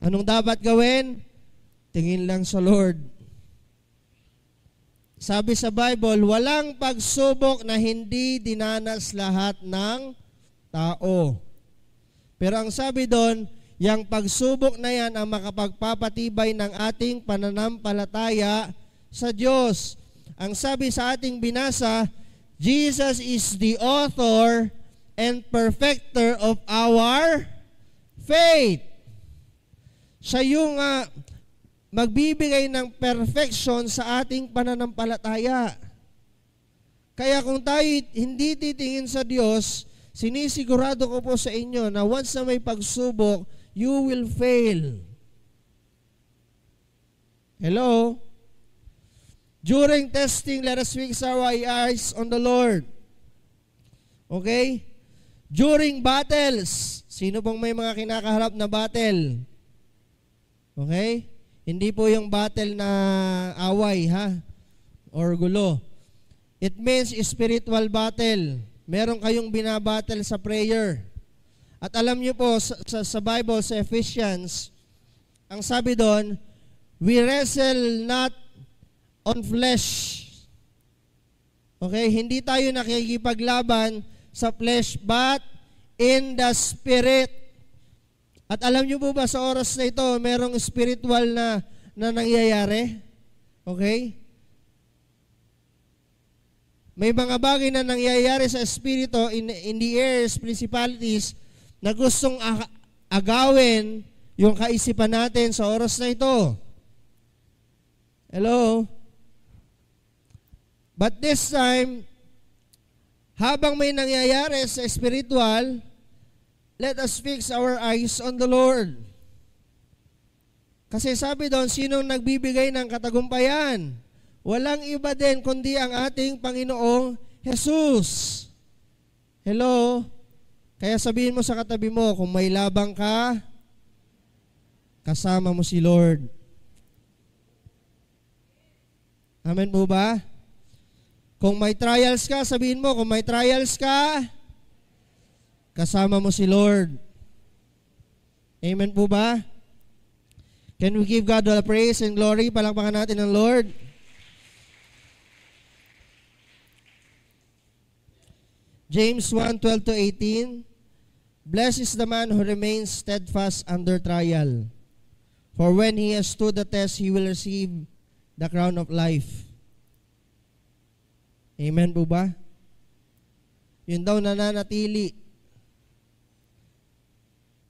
Anong dapat gawin? Tingin lang sa Lord. Sabi sa Bible, walang pagsubok na hindi dinanas lahat ng tao. Pero ang sabi doon, yang pagsubok na yan ang makapagpapatibay ng ating pananampalataya sa Diyos. Ang sabi sa ating binasa, Jesus is the author and perfecter of our faith. Siya yung magbibigay ng perfection sa ating pananampalataya. Kaya kung tayo hindi titingin sa Diyos, sinisigurado ko po sa inyo na once na may pagsubok, you will fail. Hello? During testing, let us fix our eyes on the Lord. Okay? During battles, sino pong may mga kinakaharap na battle? Okay? Hindi po yung battle na away, ha? Or gulo. It means spiritual battle. Meron kayong binabattle sa prayer. At alam niyo po, sa Bible, sa Ephesians, ang sabi doon, we wrestle not on flesh. Okay? Hindi tayo nakikipaglaban sa flesh, but in the Spirit. At alam niyo po ba sa oras na ito, merong spiritual na nangyayari? Okay? May mga bagay na nangyayari sa espiritu in the airs, principalities, na gustong agawin yung kaisipan natin sa oras na ito. Hello? But this time, habang may nangyayari sa spiritual, let us fix our eyes on the Lord. Kasi sabi doon, sinong nagbibigay ng katagumpayan? Walang iba din kundi ang ating Panginoong Jesus. Hello? Kaya sabihin mo sa katabi mo, kung may labang ka, kasama mo si Lord. Amen po ba? Kung may trials ka, sabihin mo, kung may trials ka, kasama mo si Lord. Amen po ba? Can we give God all the praise and glory? Palakpakan natin ang Lord. James 1:12-18. Blessed is the man who remains steadfast under trial. For when he has stood the test, he will receive the crown of life. Amen po ba? Yun daw nananatili.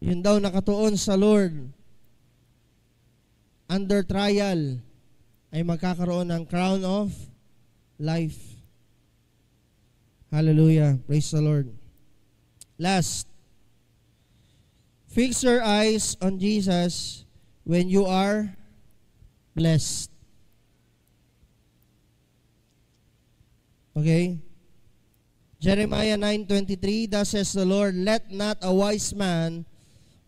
Yun daw nakatuon sa Lord under trial ay magkakaroon ng crown of life. Hallelujah. Praise the Lord. Last, fix your eyes on Jesus when you are blessed. Okay? Jeremiah 9:23, thus says the Lord, let not a wise man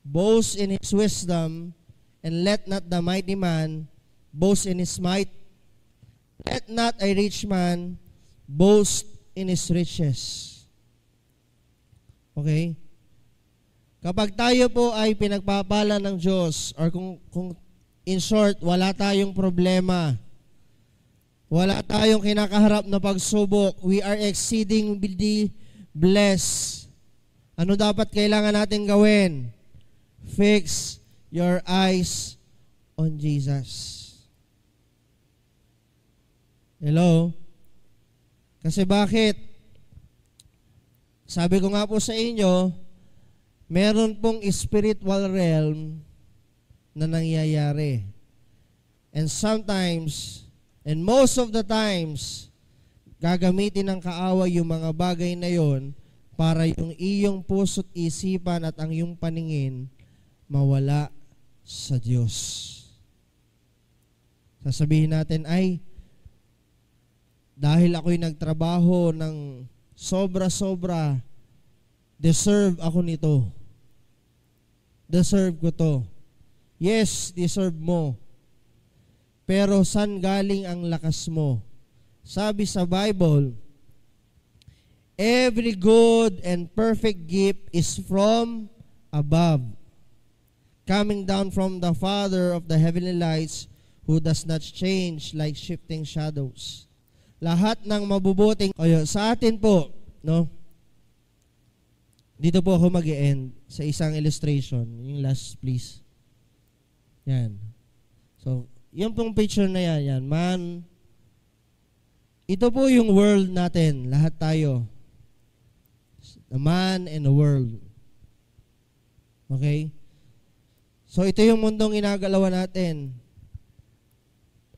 boast in his wisdom, and let not the mighty man boast in his might. Let not a rich man boast in his riches. Okay? Kapag tayo po ay pinagpapala ng Diyos, or kung in short, wala tayong problema, wala tayong kinakaharap na pagsubok, we are exceedingly blessed. Ano dapat kailangan natin gawin? Fix your eyes on Jesus. Hello? Kasi bakit? Sabi ko nga po sa inyo, meron pong spiritual realm na nangyayari. And sometimes, and most of the times, gagamitin ng kaaway yung mga bagay na yon para yung iyong puso't isipan at ang iyong paningin mawala sa Diyos. Sasabihin natin, ay, dahil ako'y nagtrabaho ng sobra-sobra, deserve ako nito. Deserve ko to. Yes, deserve mo. Pero saan galing ang lakas mo? Sabi sa Bible, every good and perfect gift is from above, coming down from the Father of the heavenly lights, who does not change like shifting shadows. Lahat ng mabubuting, sa atin po, no? Dito po ako mag-e-end sa isang illustration. Yung last, please. Yan. So, yung pong picture na yan, man, ito po yung world natin, lahat tayo. The man and the world. Okay? So, ito yung mundong inagalawan natin.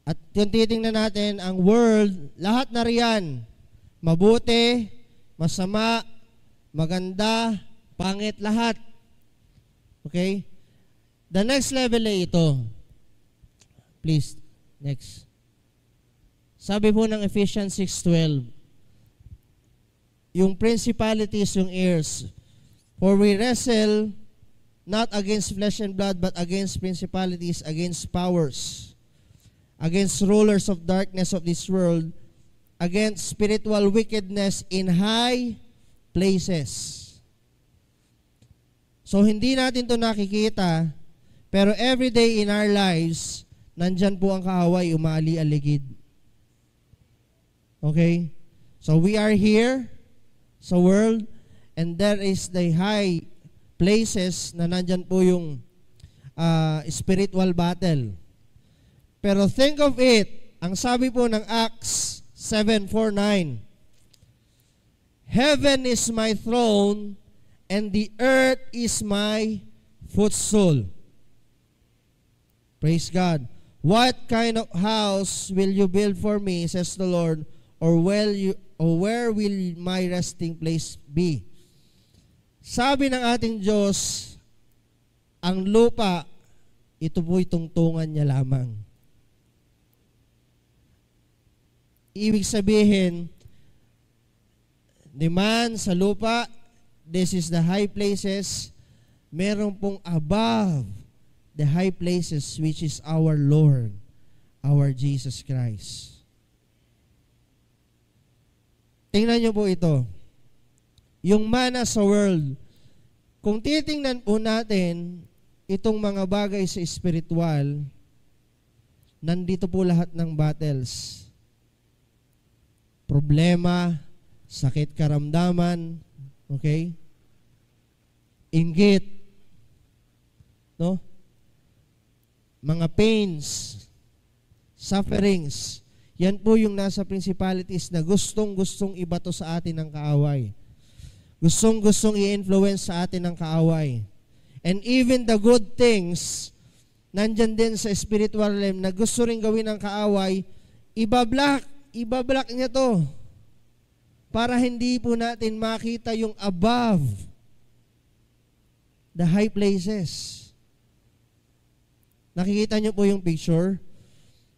At yung titingnan natin, ang world, lahat na riyan, mabuti, masama, maganda, pangit, lahat. Okay? The next level ay ito. Please, next. Sabi po ng Ephesians 6:12, yung principalities, yung heirs, for we wrestle not against flesh and blood, but against principalities, against powers, against rulers of darkness of this world, against spiritual wickedness in high places. So, hindi natin to nakikita, pero every day in our lives, nandyan po ang kaaway, umaali-aligid. Okay? So, we are here sa world, and there is the high places na nandyan po yung spiritual battle. Pero think of it, ang sabi po ng Acts 7:49, heaven is my throne, and the earth is my footstool. Praise God. What kind of house will you build for me, says the Lord, or where will my resting place be? Sabi ng ating Diyos, ang lupa, ito po'y tungtungan niya lamang. Ibig sabihin, the man sa lupa, this is the high places, meron pong above the high places, which is our Lord, our Jesus Christ. Tingnan niyo po ito. Yung mana sa world, kung titingnan po natin itong mga bagay sa spiritual, nandito po lahat ng battles. Problema, sakit karamdaman, okay? Inggit, no? Mga pains, sufferings, yan po yung nasa principalities na gustong-gustong ibato sa atin ng kaaway. Gustong-gustong i-influence sa atin ng kaaway. And even the good things, nandyan din sa spiritual realm na gusto rin gawin ng kaaway, ibablock niya to para hindi po natin makita yung above the high places. Nakikita niyo po yung picture?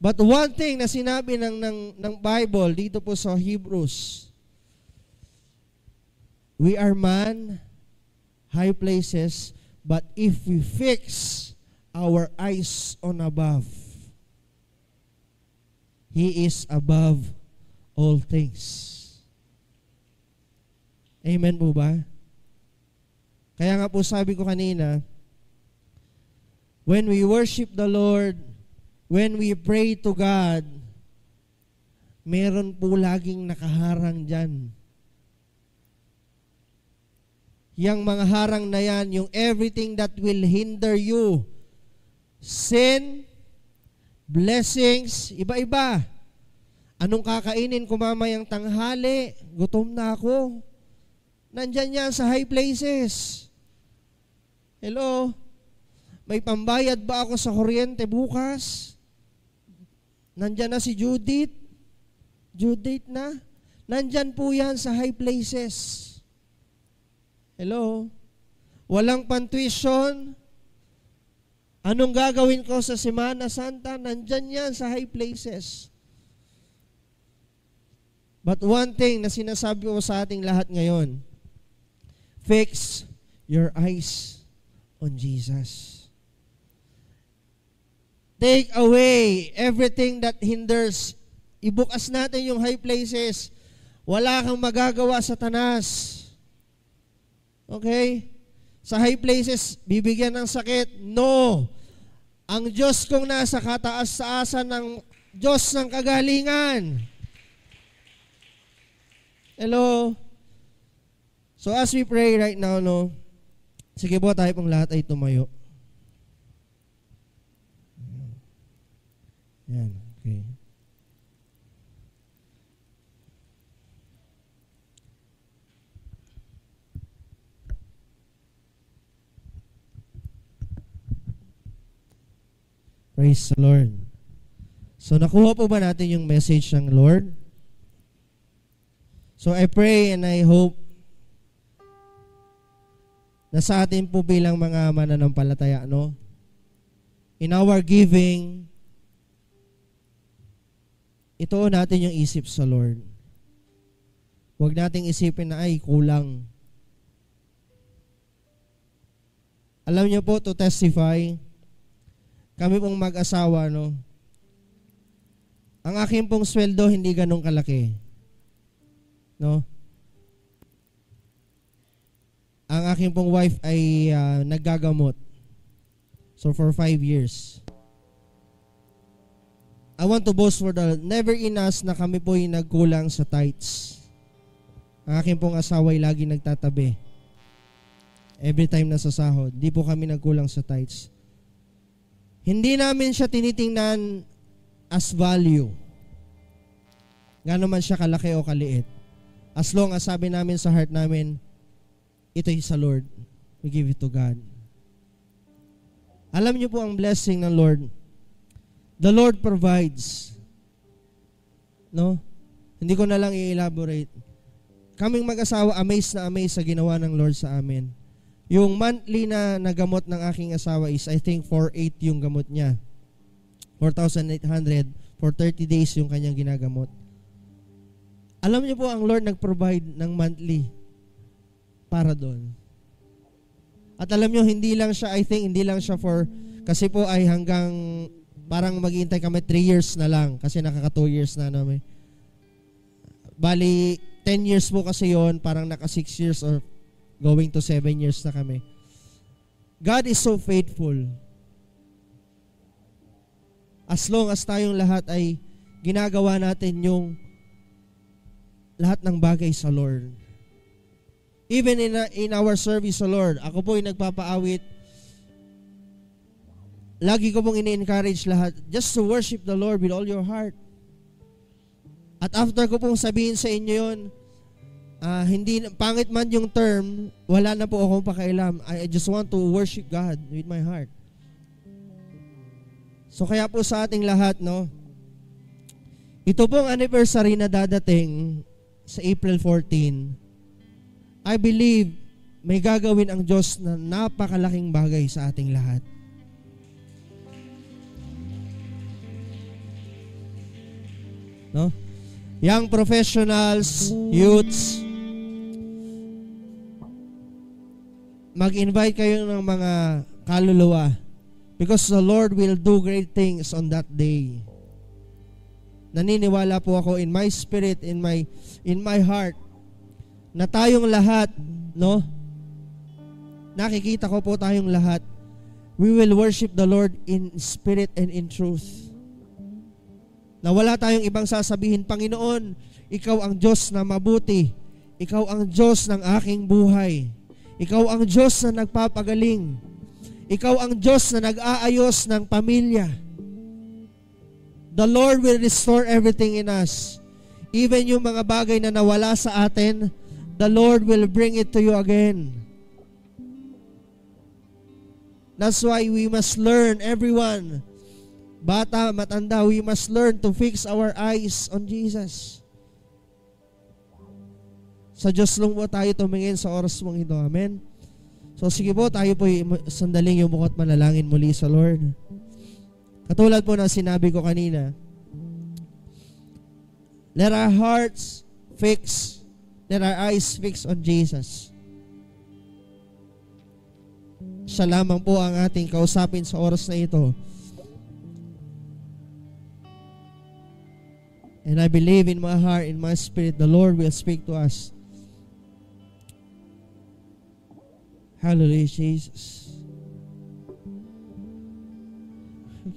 But one thing na sinabi ng Bible dito po sa Hebrews, We are man, high places, but if we fix our eyes on above, He is above all things. Amen po ba? Kaya nga po sabi ko kanina, when we worship the Lord, when we pray to God, meron po laging nakaharang dyan. Yang mga harang na yan, yung everything that will hinder you, sin, blessings, iba-iba. Anong kakainin ko mamayang tanghali? Gutom na ako. Nandyan yan sa high places. Hello? May pambayad ba ako sa kuryente bukas? Nandyan na si Judith. Judith na. Nandyan po yan sa high places. Hello? Walang pantuition. Anong gagawin ko sa Semana Santa? Nandyan yan sa high places. But one thing na sinasabi ko sa ating lahat ngayon, fix your eyes on Jesus. Take away everything that hinders. Ibukas natin yung high places. Wala kang magagawa sa tanas. Okay? Sa high places, bibigyan ng sakit? No. Ang Diyos kong nasa kataas-taasan ng Diyos ng kagalingan. Hello? So as we pray right now, no, sige po tayo pong lahat ay tumayo. Yan, okay. Praise the Lord. So nakuha po ba natin yung message ng Lord? So I pray and I hope na sa atin po bilang mga mananampalataya, no? In our giving, ituon natin yung isip sa Lord. Huwag nating isipin na, ay, kulang. Alam niyo po, to testify, kami pong mag-asawa, no? Ang aking pong sweldo, hindi ganun kalaki. No? Ang aking pong wife ay naggagamot. So for 5 years. I want to boast for the never in us na kami po yung nagkulang sa tithes. Ang aking pong asawa ay lagi nagtatabi. Every time na sa sahod, di po kami nagkulang sa tithes. Hindi namin siya tinitingnan as value. Gano'n man siya kalaki o kaliit. As long as sabi namin sa heart namin, ito ay sa Lord. We give it to God. Alam niyo po ang blessing ng Lord. The Lord provides. No? Hindi ko na lang i-elaborate. Kaming mag-asawa, amazed na amazed sa ginawa ng Lord sa amin. Yung monthly na nagamot ng aking asawa is, I think, 4,800 yung gamot niya. 4,800 for 30 days yung kanyang ginagamot. Alam niyo po, ang Lord nag-provide ng monthly para doon. At alam niyo, hindi lang siya, I think, hindi lang siya for, kasi po ay hanggang, parang maghihintay kami 3 years na lang, kasi nakaka 2 years na namin. Bali, 10 years po kasi yon, parang naka 6 years or going to 7 years na kami. God is so faithful. As long as tayong lahat ay ginagawa natin yung lahat ng bagay sa Lord. Even in our service sa Lord, ako po ay nagpapaawit. Lagi ko pong ini-encourage lahat just to worship the Lord with all your heart. At after ko pong sabihin sa inyo yun, hindi, pangit man yung term, wala na po akong pakailam. I just want to worship God with my heart. So kaya po sa ating lahat, no, ito pong anniversary na dadating sa April 14, I believe may gagawin ang Diyos na napakalaking bagay sa ating lahat. No? Young professionals, youths, mag-invite kayo ng mga kaluluwa because the Lord will do great things on that day. Naniniwala po ako in my spirit, in my heart, na tayong lahat, no? Nakikita ko po tayong lahat, we will worship the Lord in spirit and in truth. Na wala tayong ibang sasabihin, Panginoon, Ikaw ang Diyos na mabuti. Ikaw ang Diyos ng aking buhay. Ikaw ang Diyos na nagpapagaling. Ikaw ang Diyos na nag-aayos ng pamilya. The Lord will restore everything in us. Even yung mga bagay na nawala sa atin, the Lord will bring it to you again. That's why we must learn, everyone, bata, matanda, we must learn to fix our eyes on Jesus. Sa Diyos lang po tayo tumingin sa oras mong ito. Amen? So sige po, tayo po sandaling yumuko at manalangin muli sa Lord. Katulad po na sinabi ko kanina, let our eyes fix on Jesus. Siya lamang po ang ating kausapin sa oras na ito. And I believe in my heart, in my spirit, the Lord will speak to us. Hallelujah, Jesus.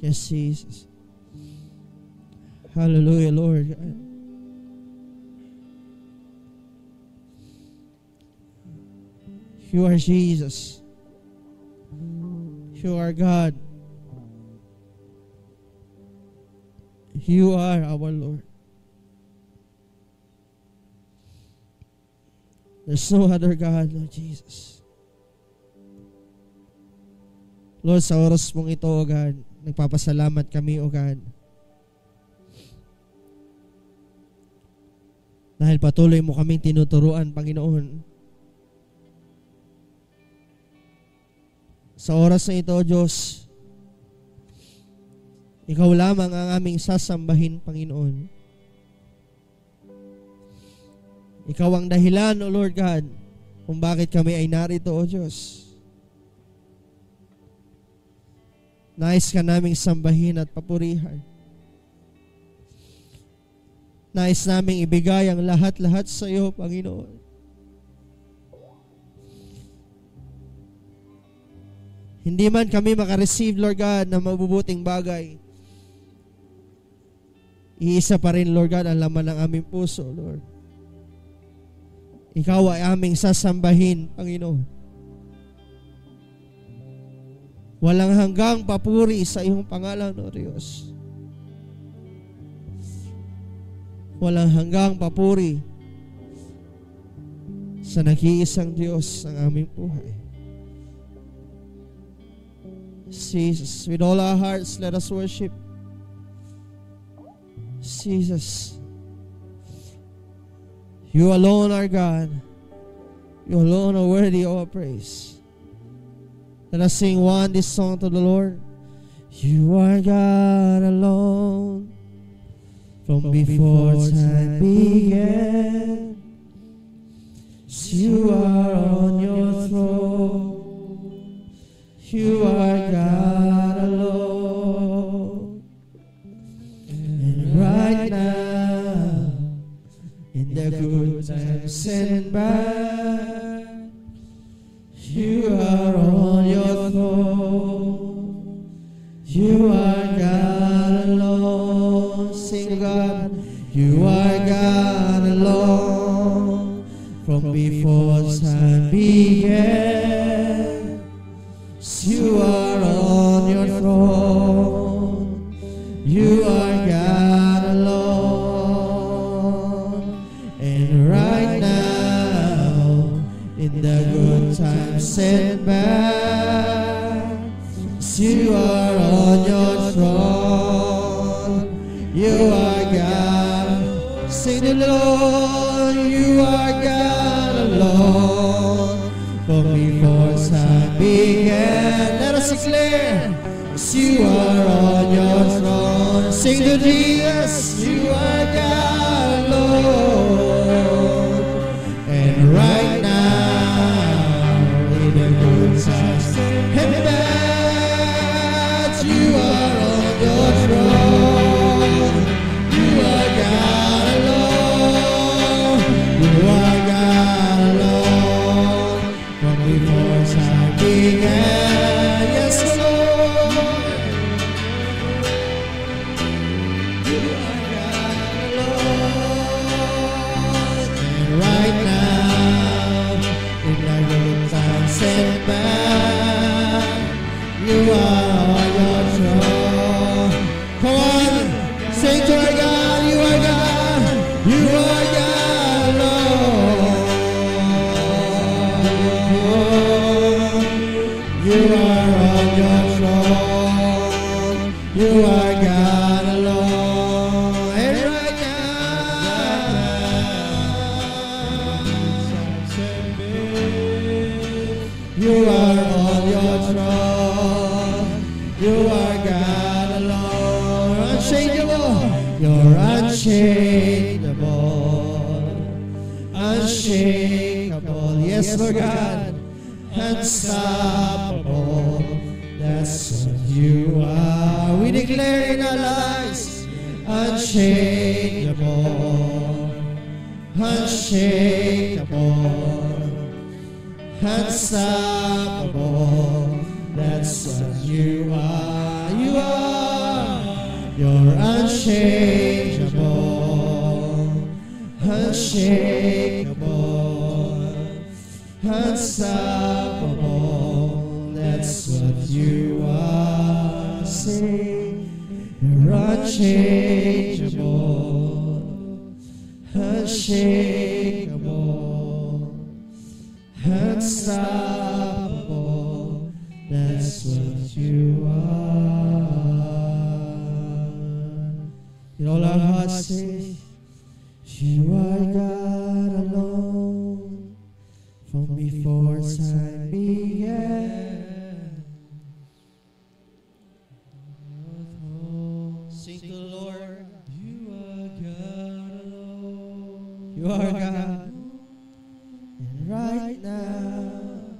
Yes, Jesus. Hallelujah, Lord. You are Jesus. You are God. You are our Lord. There's no other God, Lord Jesus. Lord, sa oras mong ito, O God, nagpapasalamat kami, O God. Dahil patuloy mo kaming tinuturuan, Panginoon. Sa oras na ito, Diyos, Ikaw lamang ang aming sasambahin, Panginoon. Ikaw ang dahilan, O Lord God, kung bakit kami ay narito, O Diyos. Nais ka naming sambahin at papurihan. Nais naming ibigay ang lahat-lahat sa iyo, Panginoon. Hindi man kami makareceive, Lord God, ng mabubuting bagay, iisa pa rin, Lord God, ang laman ng aming puso, Lord. Ikaw ay aming sasambahin, Panginoon. Walang hanggang papuri sa iyong pangalan, O Diyos. Walang hanggang papuri sa nag-iisang Diyos ng aming buhay. Jesus, with all our hearts, let us worship. Jesus, you alone are God. You alone are worthy of our praise. Let us sing this song to the Lord. You are God alone, from before time began. You are on your throne. You are God alone. And right now, in the good times and bad, you are on your throne. You are God alone. Sing God. You are God alone. From before time began, you are on your throne. You are God alone. And right now, in the good times and bad, you are on your throne. You are God. Sing the Lord. You are God alone. From before time began, let us declare, you are on your throne. Sing to Jesus. You are God alone. And right now, in the good Unchangeable, unshakable, yes, Lord God, unstoppable, that's what you are. We declare in our lives, unchangeable, unshakable, unstoppable, that's what you are. You are. You're unchangeable, unshakable, unstoppable, that's what you are. Say, you're unchangeable, unshakable, unstoppable, that's what you are. In all our hearts say, you are God alone, from before time began. Sing to the Lord, you are God alone. You are God. And right now,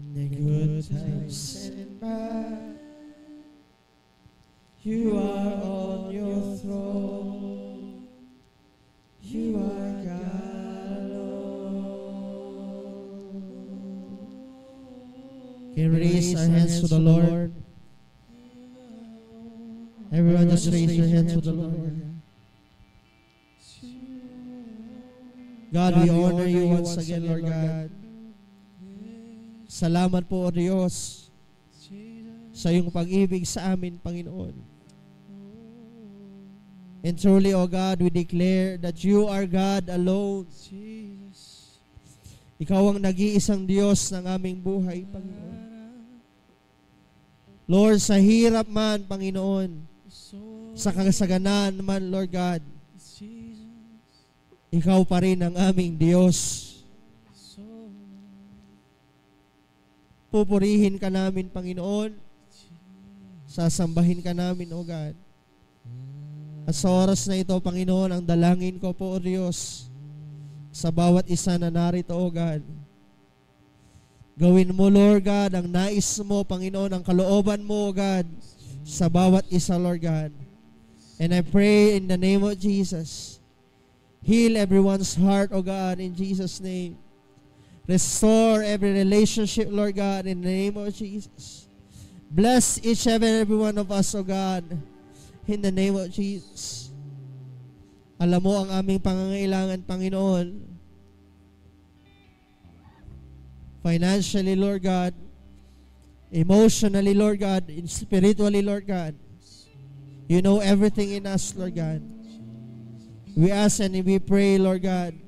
in the good times and bad, you are on your throne. You are God alone. Can we raise our hands to the Lord? Everyone just raise your hands to the Lord. God, we honor you once again, Lord God. Salamat po, O Diyos, sa iyong pag-ibig sa amin, Panginoon. And truly, O God, we declare that you are God alone. Ikaw ang nag-iisang Diyos ng aming buhay, Panginoon. Lord, sa hirap man, Panginoon, sa kasaganaan man, Lord God, ikaw pa rin ang aming Diyos. Pupurihin ka namin, Panginoon. Sasambahin ka namin, O God. At sa oras na ito, Panginoon, ang dalangin ko po, O Diyos, sa bawat isa na narito, O God. Gawin mo, Lord God, ang nais mo, Panginoon, ang kalooban mo, O God, sa bawat isa, Lord God. And I pray in the name of Jesus, heal everyone's heart, O God, in Jesus' name. Restore every relationship, Lord God, in the name of Jesus. Bless each and every one of us, O God, in the name of Jesus. Alam mo ang aming pangangailangan, Panginoon. Financially, Lord God. Emotionally, Lord God. Spiritually, Lord God. You know everything in us, Lord God. We ask and we pray, Lord God,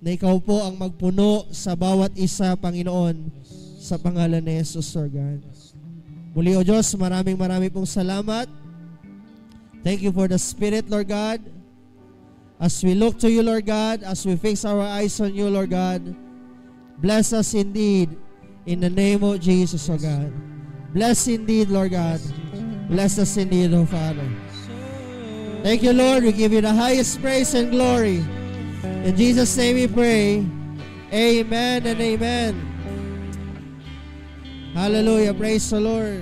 na ikaw po ang magpuno sa bawat isa, Panginoon, sa pangalan ni Jesus, Lord God. Muli, O Diyos, maraming pong salamat. Thank you for the Spirit, Lord God. As we look to you, Lord God, as we fix our eyes on you, Lord God, bless us indeed in the name of Jesus, O God. Bless indeed, Lord God. Bless us indeed, O Father. Thank you, Lord. We give you the highest praise and glory. In Jesus' name we pray. Amen and amen. Hallelujah. Praise the Lord.